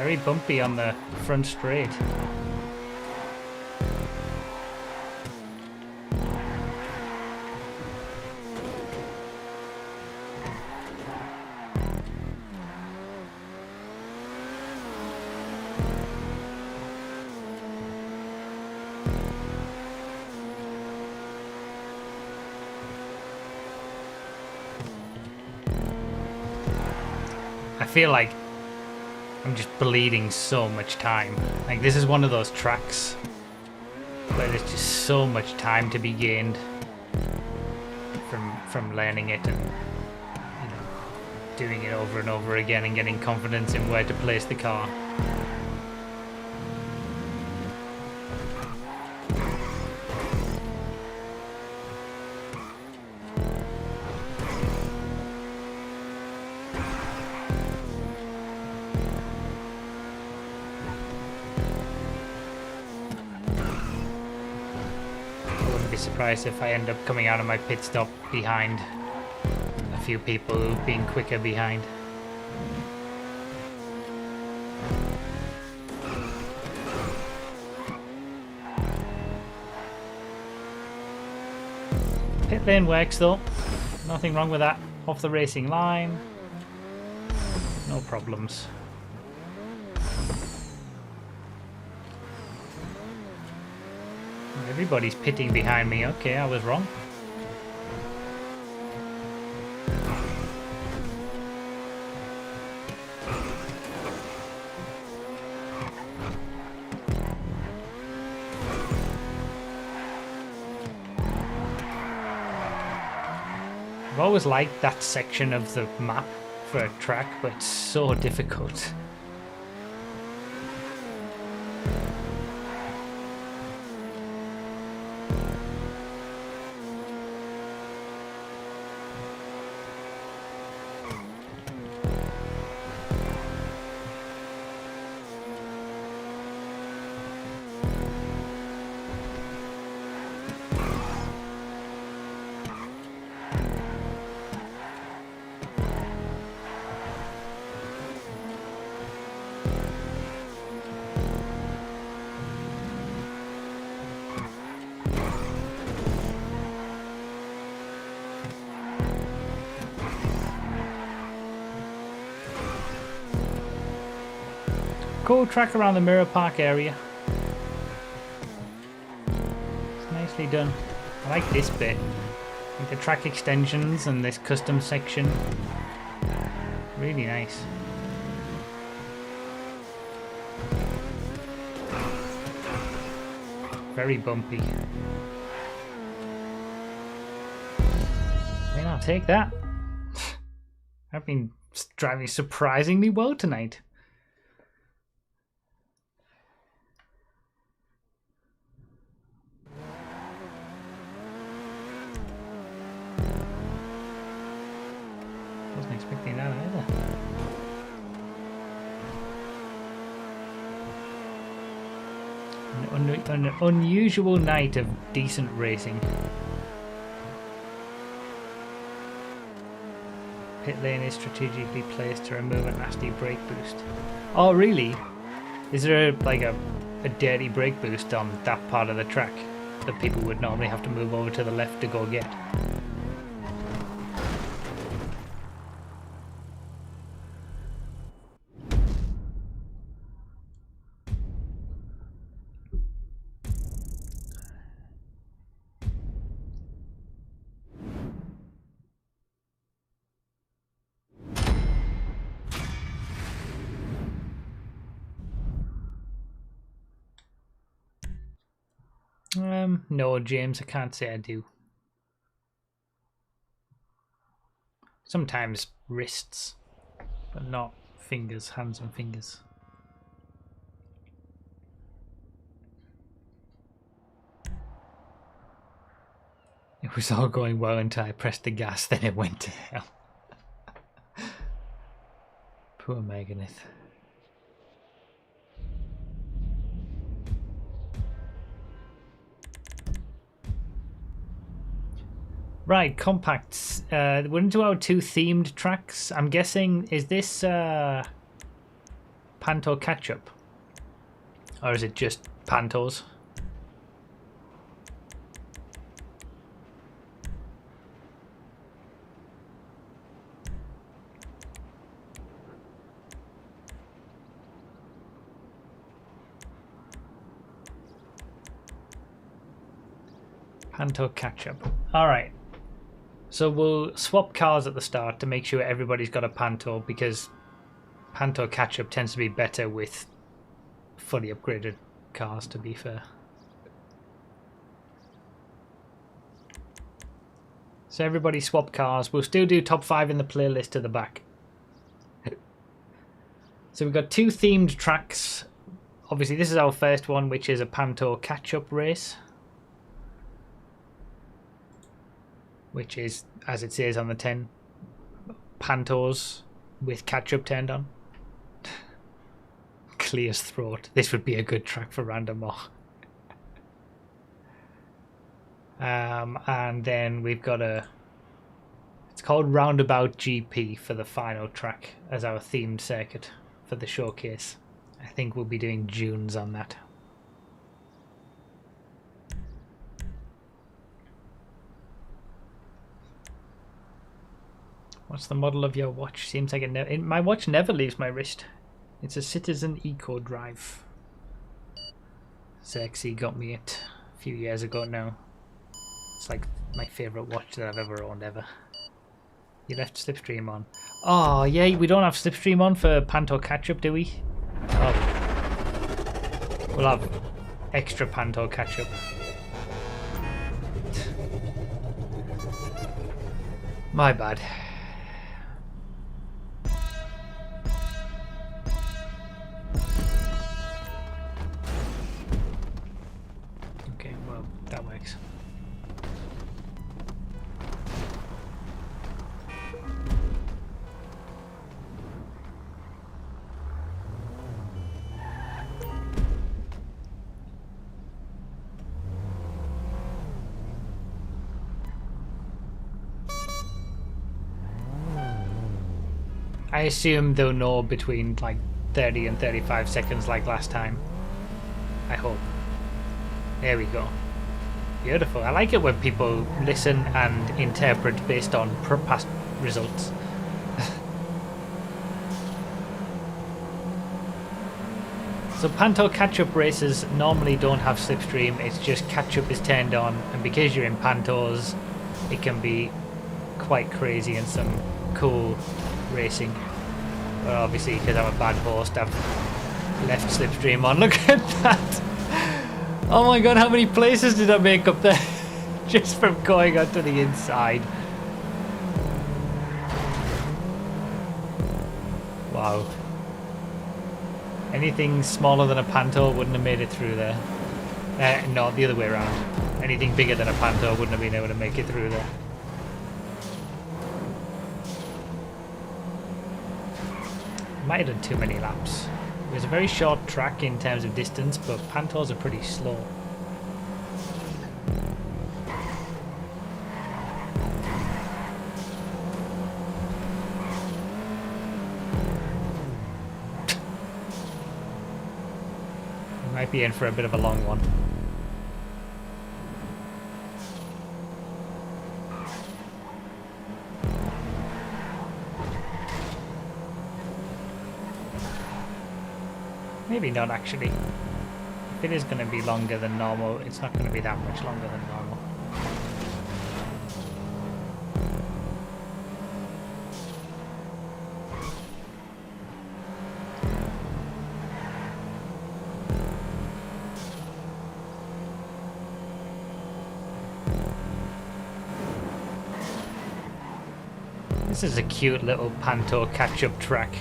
Very bumpy on the front straight. I feel like I'm just bleeding so much time. Like, this is one of those tracks where there's just so much time to be gained from learning it and, you know, doing it over and over again and getting confidence in where to place the car. Surprised if I end up coming out of my pit stop behind a few people who've been quicker behind. Pit lane works though, nothing wrong with that. Off the racing line, no problems. Everybody's pitting behind me. Okay, I was wrong. I've always liked that section of the map for a track, but it's so difficult. Cool track around the Mirror Park area. It's nicely done. I like this bit. Like the track extensions and this custom section. Really nice. Very bumpy. I mean, I'll take that. I've been driving surprisingly well tonight. Wasn't expecting that either. An unusual night of decent racing. Pit lane is strategically placed to remove a nasty brake boost. Oh, really? Is there like a dirty brake boost on that part of the track that people would normally have to move over to the left to go get? No, James, I can't say I do. Sometimes wrists, but not fingers, hands and fingers. It was all going well until I pressed the gas, then it went to hell. Poor Meganith. Right, compacts. We're into our two themed tracks. I'm guessing, is this Panto Ketchup? Or is it just Pantos? Panto Ketchup. Alright. So we'll swap cars at the start to make sure everybody's got a Panto, because Panto Ketchup tends to be better with fully upgraded cars, to be fair. So everybody swap cars. We'll still do top 5 in the playlist at the back. So we've got 2 themed tracks. Obviously this is our first one, which is a Panto Ketchup race. Which is, as it says on the tin, Pantos with ketchup turned on. Clear's throat. This would be a good track for Random More. And then we've got it's called Roundabout GP for the final track as our themed circuit for the showcase. I think we'll be doing dunes on that. What's the model of your watch? Seems like my watch never leaves my wrist. It's a Citizen Eco Drive. Sexy got me it a few years ago now. It's like my favourite watch that I've ever owned ever. You left Slipstream on. Oh yeah, we don't have Slipstream on for Panto Ketchup, do we? Oh. We'll have extra Panto Ketchup. My bad. Okay, well, that works. I assume they'll know between like 30 and 35 seconds like last time. I hope. There we go. Beautiful. I like it when people listen and interpret based on past results. So Panto Ketchup races normally don't have slipstream, it's just ketchup is turned on, and because you're in Pantos, it can be quite crazy and some cool racing. Well, obviously because I'm a bad host, I've left slipstream on. Look at that! Oh my god, how many places did I make up there just from going onto the inside? Wow. Anything smaller than a Panto wouldn't have made it through there. No, the other way around. Anything bigger than a Panto wouldn't have been able to make it through there. Might have done too many laps. It was a very short track in terms of distance, but Pantos are pretty slow. We might be in for a bit of a long one. Maybe not actually. If it is going to be longer than normal, it's not going to be that much longer than normal. This is a cute little Panto catch-up track.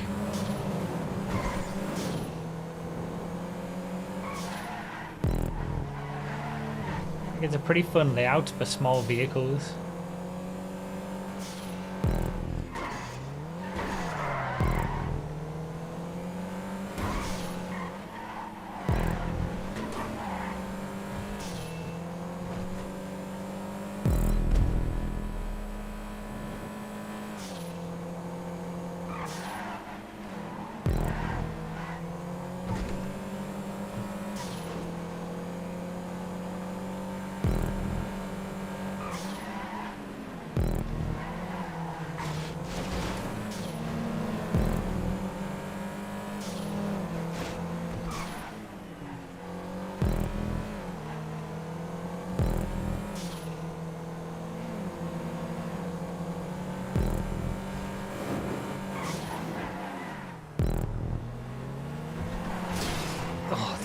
It's a pretty fun layout for small vehicles.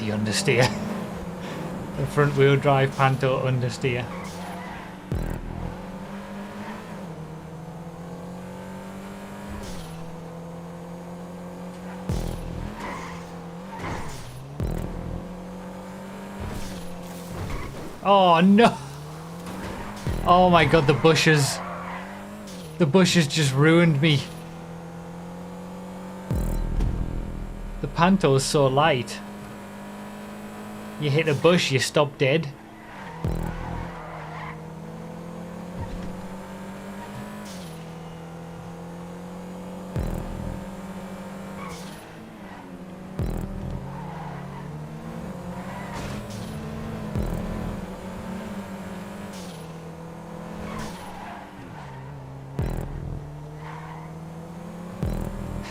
the understeer. The front wheel drive Panto understeer. Oh no! Oh my god, the bushes. The bushes just ruined me. The Panto's so light. You hit a bush, you stop dead.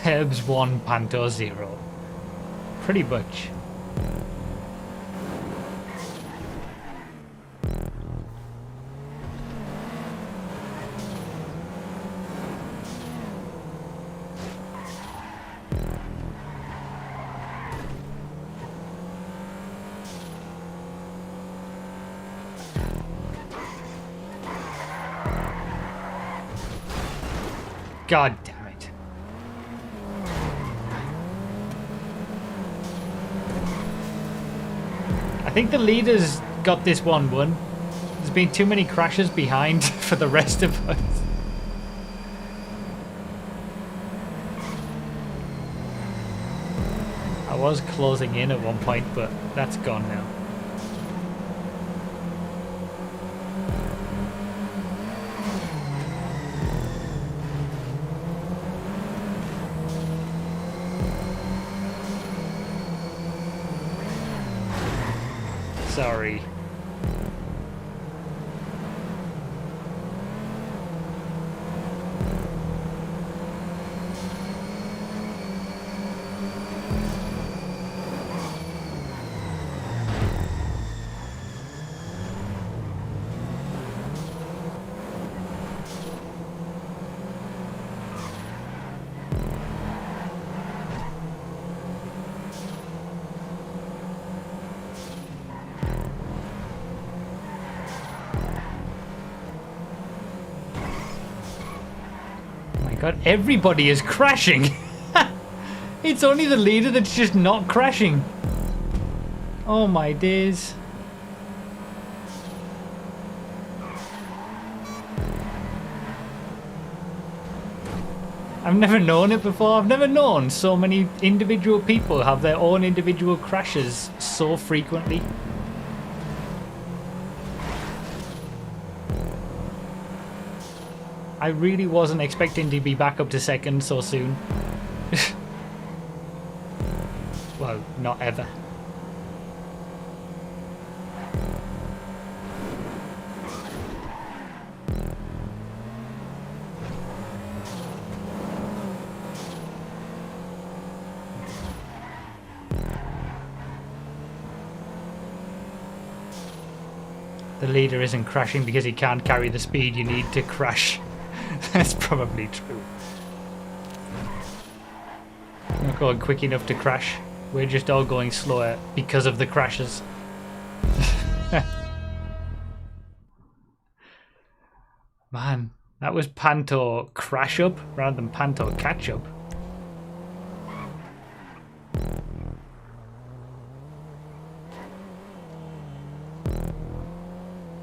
Herbs 1, Panto 0. Pretty much. God damn it. I think the leader's got this one won. There's been too many crashes behind for the rest of us. I was closing in at one point, but that's gone now. Sorry. God, everybody is crashing. It's only the leader that's just not crashing. Oh my days. I've never known it before. I've never known so many individual people have their own individual crashes so frequently. I really wasn't expecting to be back up to second so soon. Well, not ever. The leader isn't crashing because he can't carry the speed you need to crash. That's probably true. I'm not going quick enough to crash. We're just all going slower because of the crashes. Man, that was Panto crash up rather than Panto catch up.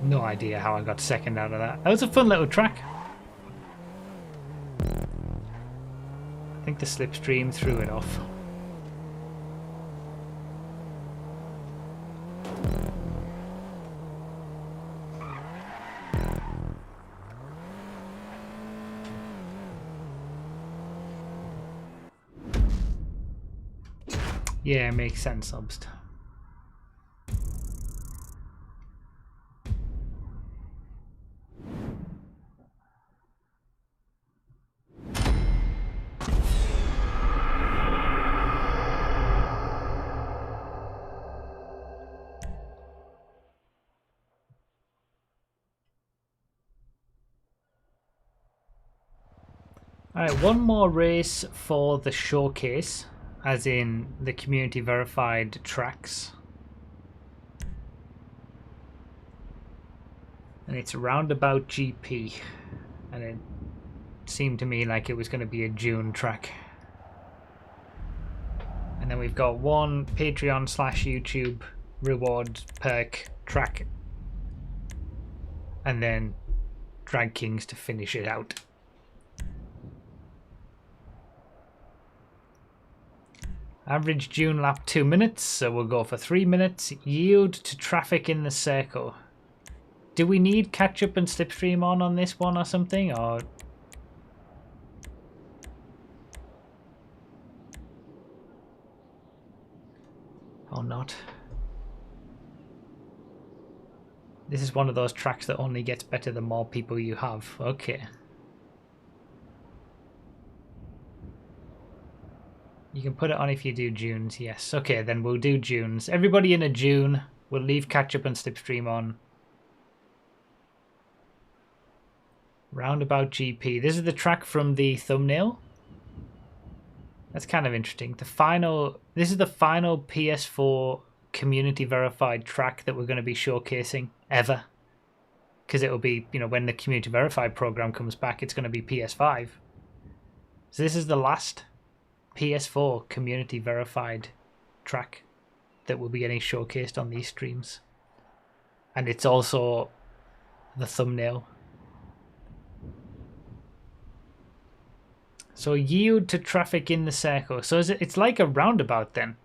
No idea how I got second out of that. That was a fun little track. I think the slipstream threw it off. Yeah, makes sense, Obst. Alright, one more race for the showcase, as in the community verified tracks. And it's Roundabout GP. And it seemed to me like it was going to be a June track. And then we've got one Patreon/YouTube reward perk track. And then Drag Kings to finish it out. Average June lap 2 minutes, so we'll go for 3 minutes. Yield to traffic in the circle. Do we need catch up and slipstream on this one or something, or? Or not? This is one of those tracks that only gets better the more people you have. Okay. You can put it on if you do Junes, yes. Okay, then we'll do Junes. Everybody in a June, we'll leave catch up and slipstream on. Roundabout GP. This is the track from the thumbnail. That's kind of interesting. This is the final PS4 community verified track that we're going to be showcasing ever. Because it will be, you know, when the community verified program comes back, it's going to be PS5. So this is the last PS4 community verified track that will be getting showcased on these streams. And it's also the thumbnail. So yield to traffic in the circle. So it's like a roundabout then.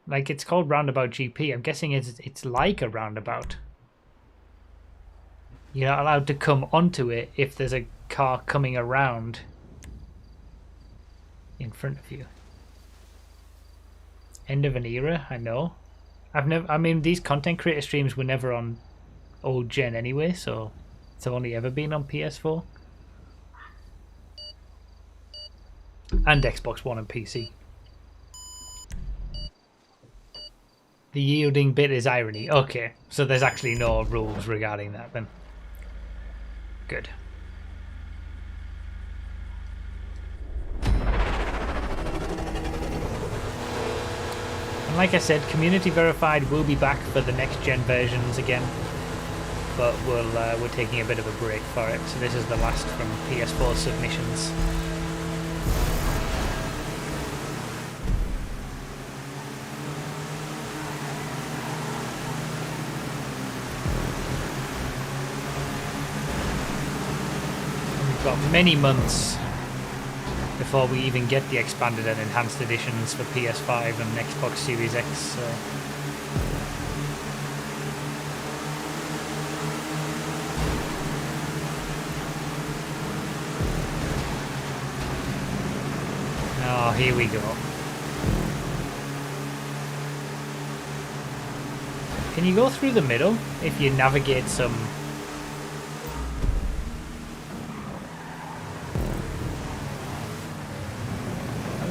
Like it's called Roundabout GP. I'm guessing it's like a roundabout. You're not allowed to come onto it if there's a car coming around in front of you. End of an era, I know. I mean, these content creator streams were never on old gen anyway, so it's only ever been on PS4. And Xbox One and PC. The yielding bit is irony. Okay, so there's actually no rules regarding that then. Good. And like I said, community verified will be back for the next gen versions again, but we're taking a bit of a break for it. So this is the last from PS4 submissions. Got many months before we even get the expanded and enhanced editions for PS5 and Xbox Series X. So. Oh, here we go. Can you go through the middle if you navigate some?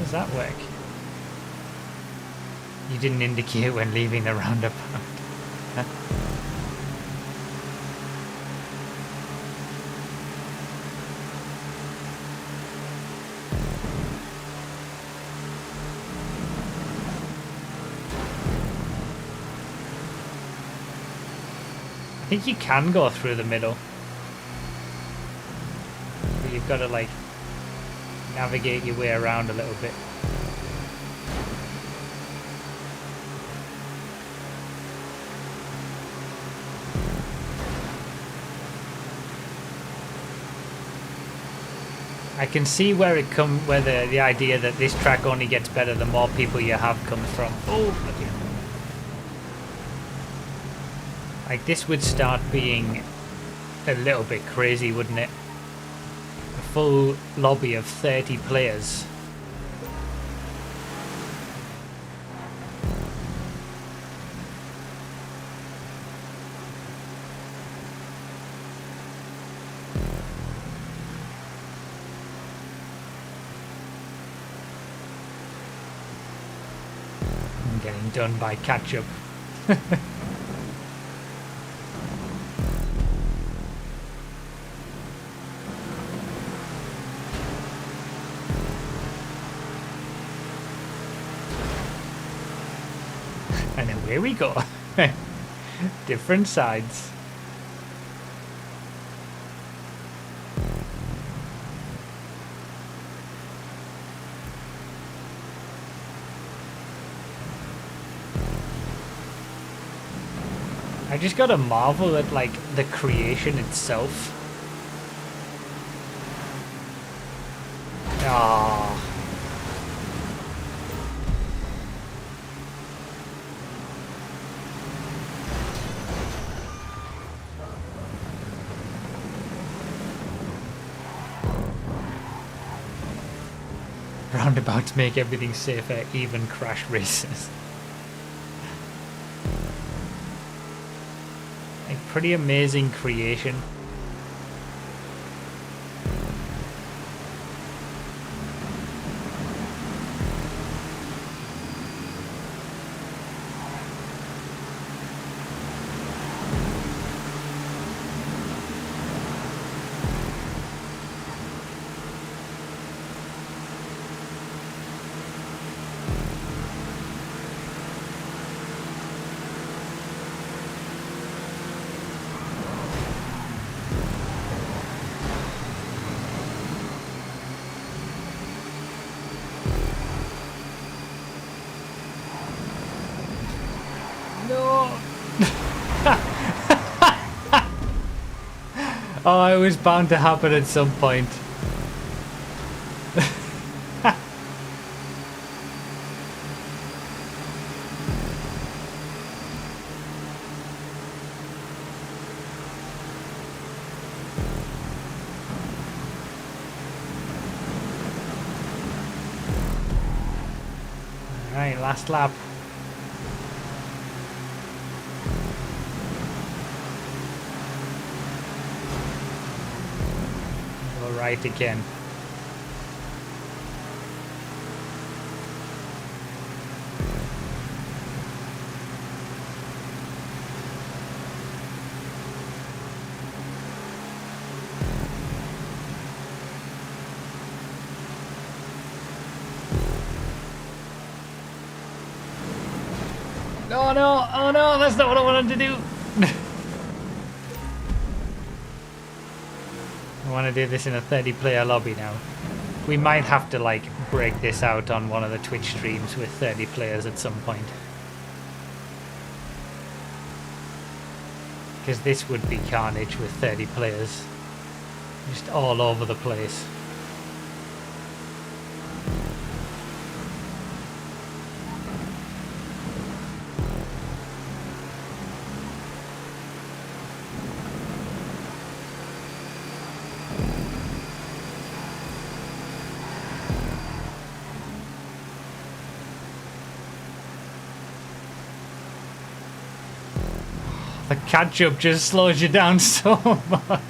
Does that work? You didn't indicate when leaving the roundabout. I think you can go through the middle, but you've got to like navigate your way around a little bit. I can see where the idea that this track only gets better the more people you have comes from. Oh, bloody hell. Like this would start being a little bit crazy, wouldn't it? A full lobby of 30 players. I'm getting done by catch-up. And then here we go. Different sides. I just gotta marvel at like the creation itself. Ah. Roundabouts make everything safer, even crash races. Like, pretty amazing creation. No! Oh, it was bound to happen at some point. Alright, last lap. Right again. Oh no, oh no, that's not what I wanted to do. I want to do this in a 30-player lobby now. We might have to like break this out on one of the Twitch streams with 30 players at some point. Because this would be carnage with 30 players. Just all over the place. The catch-up just slows you down so much.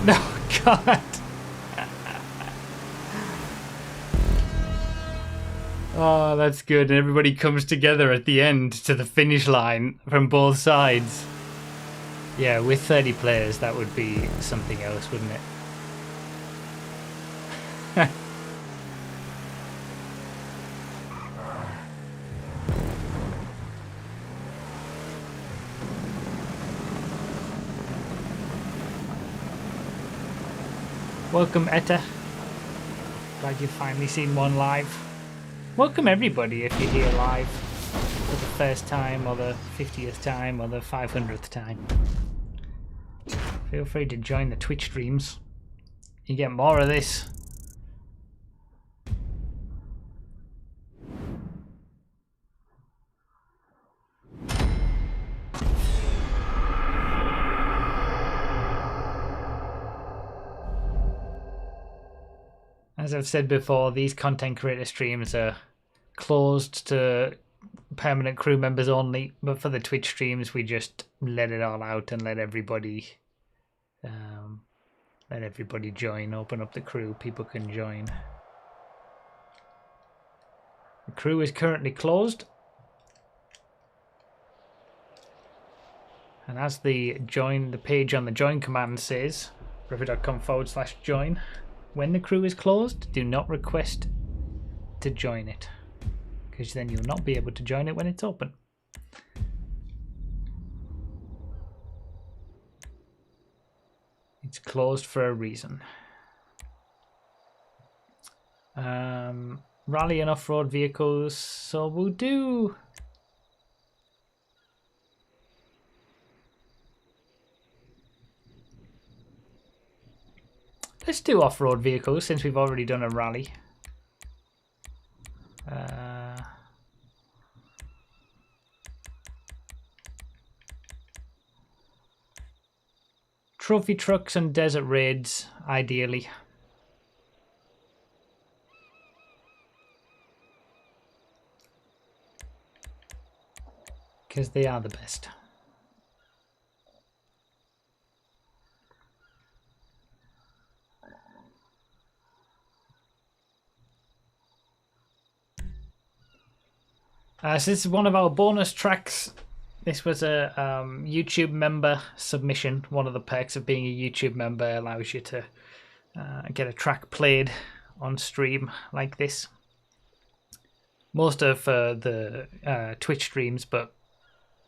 No, God. Oh, that's good. And everybody comes together at the end to the finish line from both sides. Yeah, with 30 players, that would be something else, wouldn't it? Welcome, Etta. Glad you've finally seen one live. Welcome everybody if you're here live for the first time or the 50th time or the 500th time. Feel free to join the Twitch streams. You get more of this. As I've said before, these content creator streams are closed to permanent crew members only, but for the Twitch streams we just let it all out and let everybody Let everybody join. Open up the crew. People can join. The crew is currently closed. And as the page on the join command says, river.com/join, when the crew is closed, do not request to join it, because then you'll not be able to join it when it's open. It's closed for a reason. Rally and off-road vehicles, so we'll do... Let's do off-road vehicles since we've already done a rally. Trophy trucks and desert raids, ideally. Because they are the best. So this is one of our bonus tracks. This was a YouTube member submission. One of the perks of being a YouTube member allows you to get a track played on stream like this. Most of the Twitch streams, but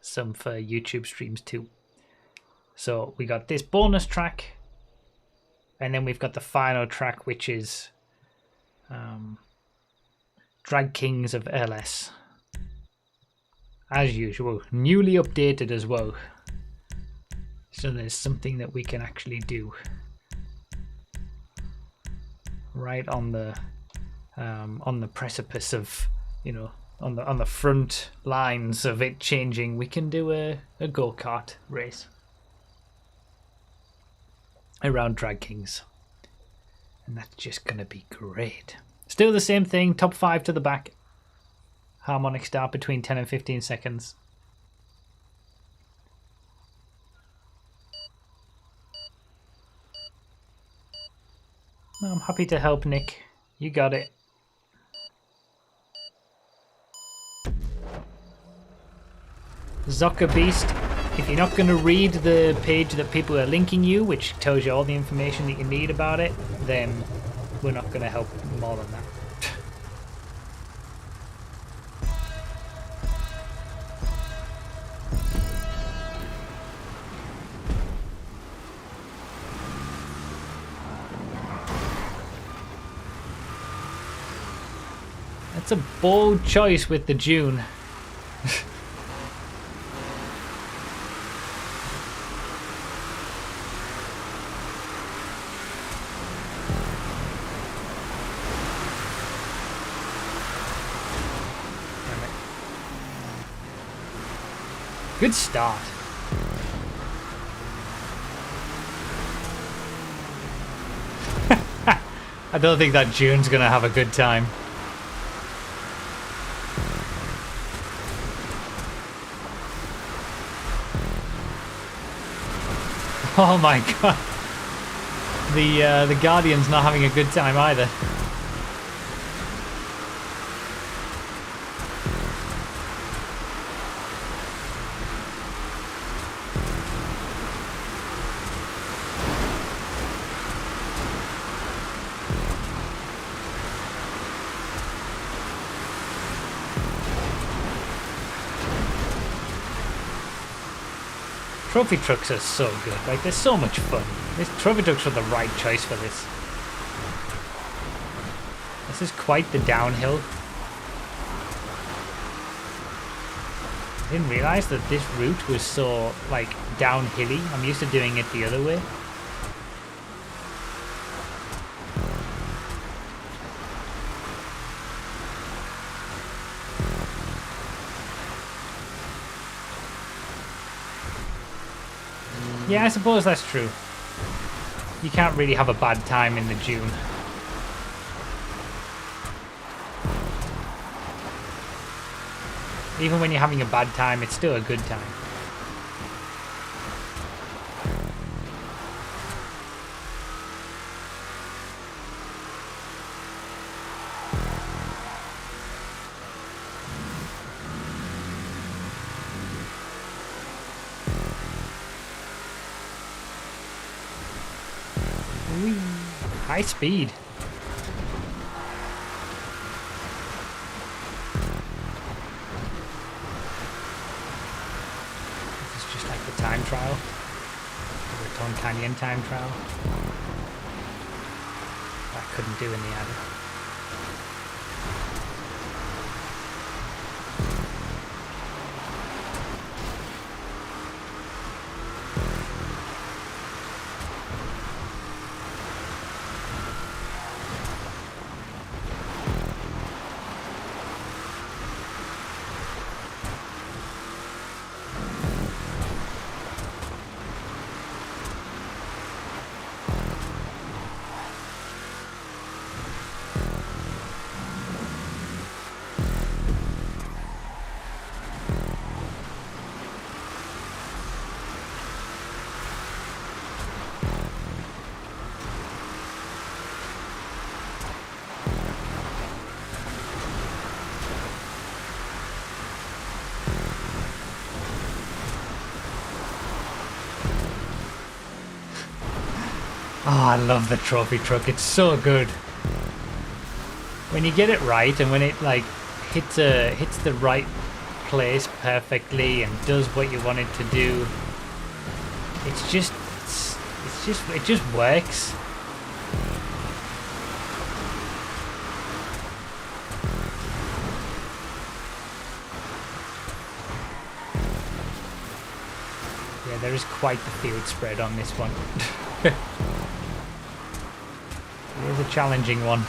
some for YouTube streams too. So we got this bonus track, and then we've got the final track, which is Drag Kings of LS. As usual, newly updated as well. So there's something that we can actually do right on the precipice of, you know, on the front lines of it changing. We can do a go-kart race around Drag Kings, and that's just gonna be great. Still the same thing, top 5 to the back. Harmonic start between 10 and 15 seconds. I'm happy to help, Nick. You got it. Zocker Beast, if you're not going to read the page that people are linking you, which tells you all the information that you need about it, then we're not going to help more than that. That's a bold choice with the June. Good start. I don't think that June's gonna have a good time. Oh my god. The Guardian's not having a good time either. Trophy trucks are so good, like they're so much fun. This trophy trucks were the right choice for this. This is quite the downhill. I didn't realise that this route was so like downhilly. I'm used to doing it the other way. Yeah, I suppose that's true. You can't really have a bad time in the June. Even when you're having a bad time, it's still a good time. Whee. High speed. This is just like the time trial. The Raton Canyon time trial. I couldn't do in the ad. Oh, I love the trophy truck. It's so good. When you get it right and when it like hits the right place perfectly and does what you want it to do, it just works. Yeah, there is quite the field spread on this one. It is a challenging one.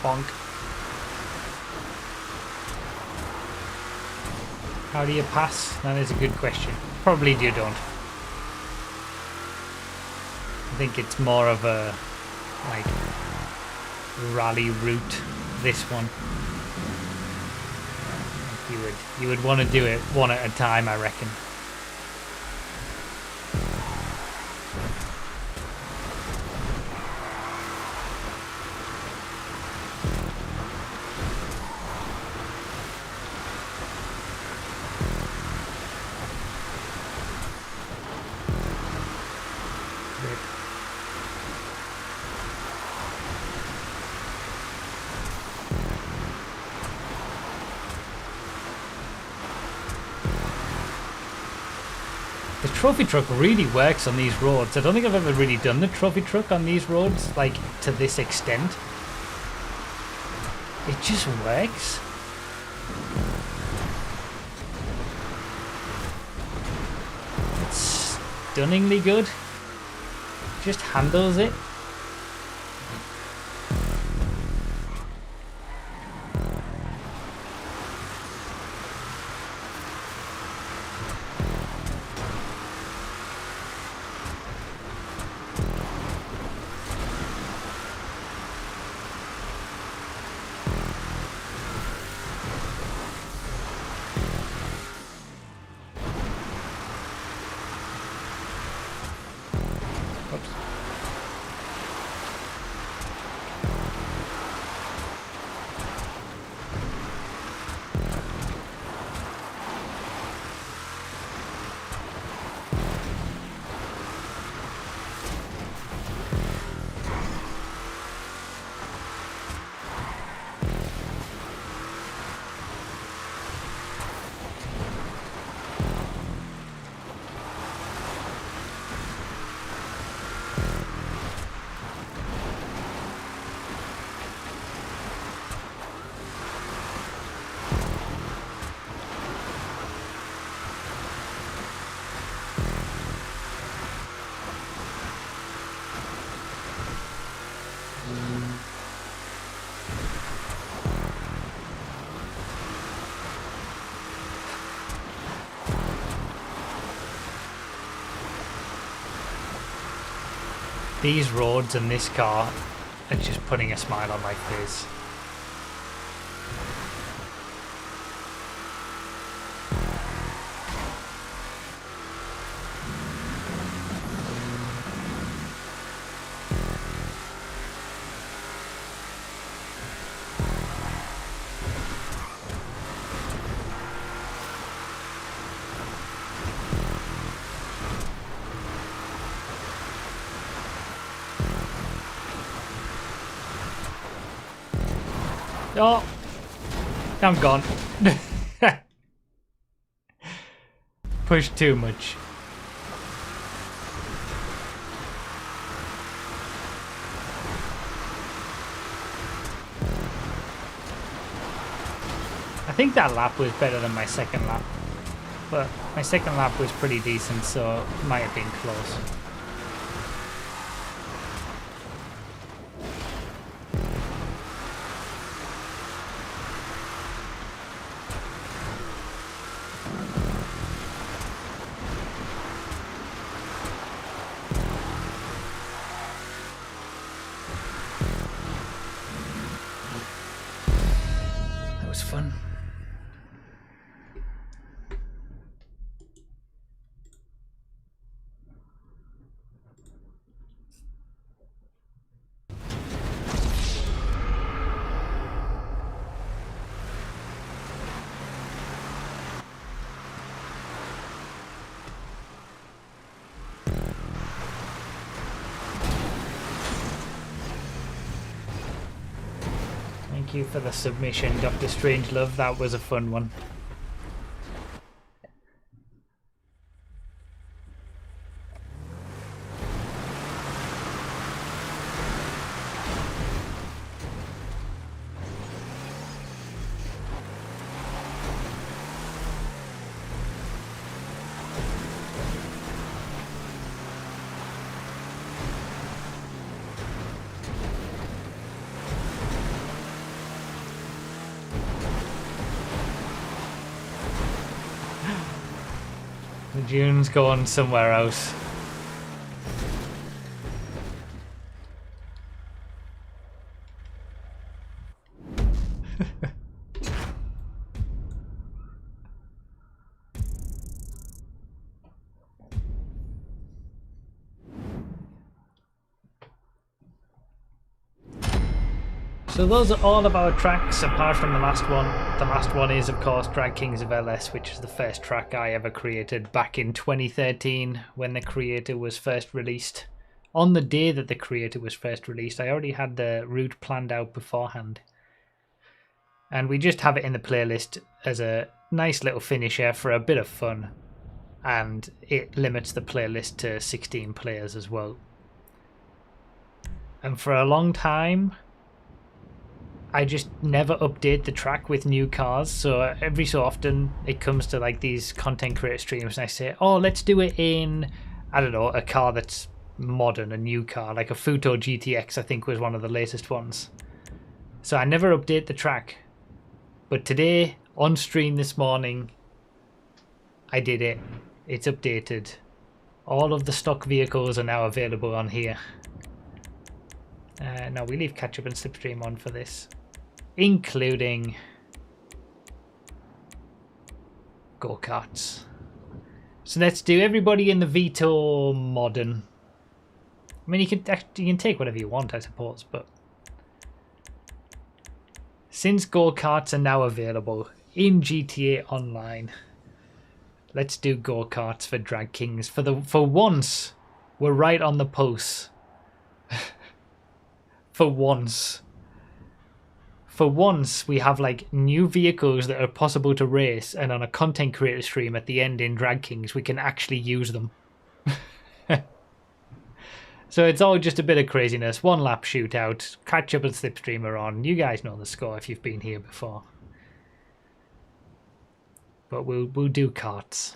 Bonk. How do you pass? That is a good question. Probably you don't. I think it's more of a like rally route, this one. You would want to do it one at a time, I reckon. The trophy truck really works on these roads. I don't think I've ever really done the trophy truck on these roads, like, to this extent. It just works. It's stunningly good. Just handles it. These roads and this car It's just putting a smile on my face. Oh, I'm gone. Push too much. I think that lap was better than my second lap, but my second lap was pretty decent, so it might have been close. That was fun. Thank you for the submission, Dr. Strangelove. That was a fun one. The dune's gone somewhere else. So those are all of our tracks apart from the last one. The last one is of course Drag Kings of LS, which is the first track I ever created back in 2013 when the creator was first released. On the day that the creator was first released, I already had the route planned out beforehand. And we just have it in the playlist as a nice little finisher for a bit of fun. And it limits the playlist to 16 players as well. And for a long time, I just never update the track with new cars, so every so often it comes to like these content creator streams and I say, oh, let's do it in, I don't know, a car that's modern, a new car, like a Futo GTX I think was one of the latest ones. So I never update the track. But today, on stream this morning, I did it. It's updated. All of the stock vehicles are now available on here. No, we leave catch up and slipstream on for this. Including go-karts. So let's do everybody in the Vito modern. I mean, you can take whatever you want, I suppose, but since go-karts are now available in GTA Online, let's do go-karts for Drag Kings. For once, we're right on the pulse. For once. For once, we have like new vehicles that are possible to race, and on a content creator stream at the end in Drag Kings, we can actually use them. So it's all just a bit of craziness. One lap shootout, catch up and slipstreamer on. You guys know the score if you've been here before. But we'll do karts.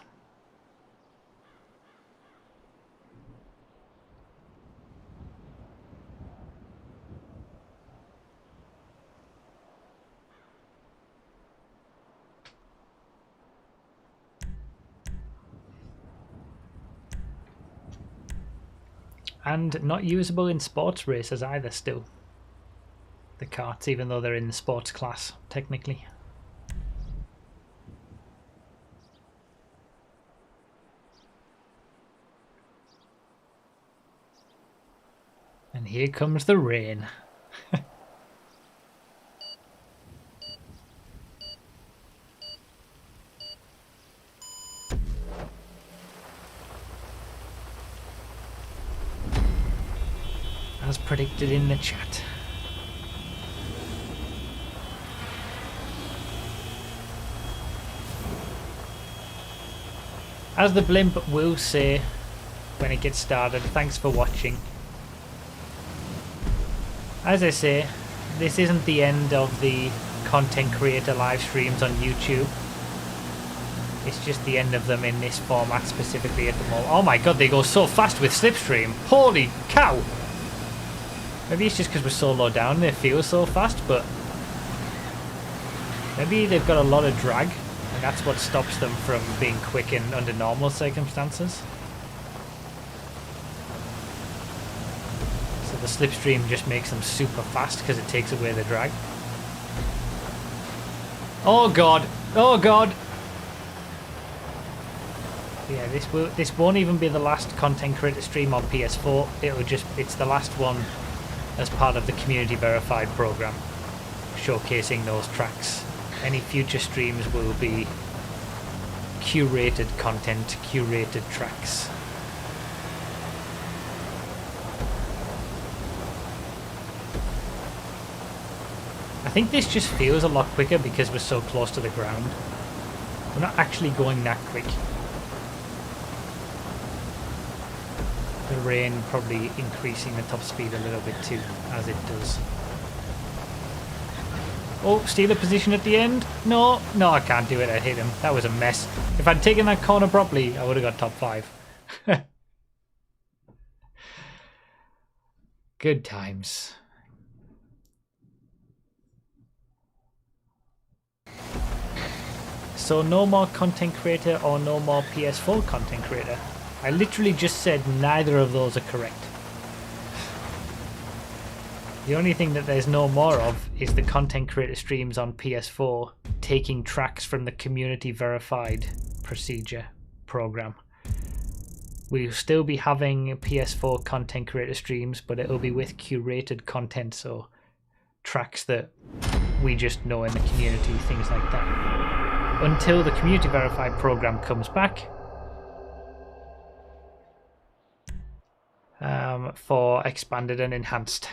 And not usable in sports races either still. the karts, even though they're in the sports class, technically. And here comes the rain. As predicted in the chat. As the blimp will say when it gets started, thanks for watching. As I say, this isn't the end of the content creator live streams on YouTube. It's just the end of them in this format specifically at the moment. Oh my god, they go so fast with Slipstream. Holy cow! Maybe it's just because we're so low down they feel so fast, but maybe they've got a lot of drag and that's what stops them from being quick in under normal circumstances. So the Slipstream just makes them super fast because it takes away the drag. Oh god! Oh god! Yeah, this won't even be the last content creator stream on PS4. It's the last one as part of the community verified program, showcasing those tracks. Any future streams will be curated content, curated tracks. I think this just feels a lot quicker because we're so close to the ground. We're not actually going that quick. The rain probably increasing the top speed a little bit too, as it does. Oh, steal a position at the end? No, no, I can't do it. I hit him. That was a mess. If I'd taken that corner properly, I would have got top 5. Good times. So no more content creator or no more PS4 content creator. I literally just said neither of those are correct. The only thing that there's no more of is the content creator streams on PS4 taking tracks from the community verified procedure program. We'll still be having PS4 content creator streams, but it'll be with curated content, so tracks that we just know in the community, things like that. Until the community verified program comes back, for expanded and enhanced.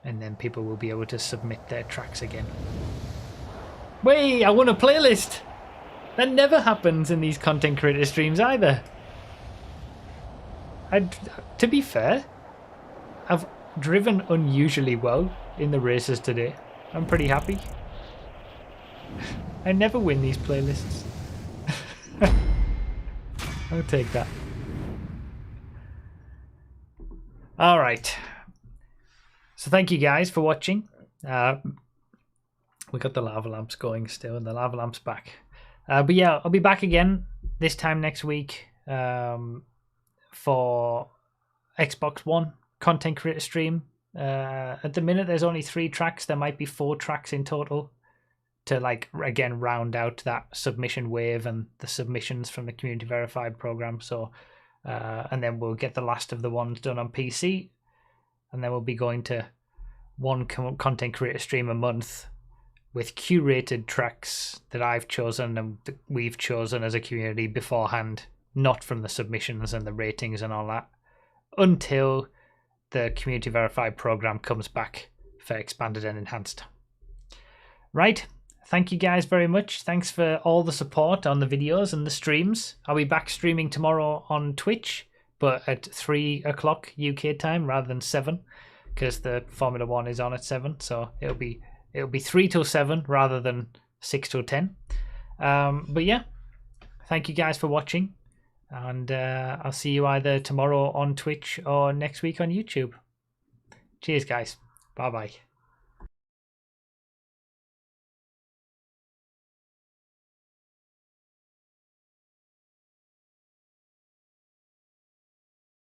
And then people will be able to submit their tracks again. Wait, I won a playlist! That never happens in these content creator streams either. To be fair, I've driven unusually well in the races today. I'm pretty happy. I never win these playlists. I'll take that. Alright. So thank you guys for watching. We got the lava lamps going still, and the lava lamp's back. But yeah, I'll be back again this time next week for Xbox One content creator stream. At the minute, there's only 3 tracks. There might be 4 tracks in total to, like, again, round out that submission wave and the submissions from the community verified program. So, and then we'll get the last of the ones done on PC, and then we'll be going to one content creator stream a month with curated tracks that I've chosen and that we've chosen as a community beforehand, not from the submissions and the ratings and all that, until the community verified program comes back for expanded and enhanced. Right, thank you guys very much. Thanks for all the support on the videos and the streams. I'll be back streaming tomorrow on Twitch, but at 3 o'clock UK time rather than 7, because the Formula 1 is on at 7, so it'll be 3 till 7 rather than 6 till 10. But yeah, thank you guys for watching, and I'll see you either tomorrow on Twitch or next week on YouTube. Cheers guys, bye bye.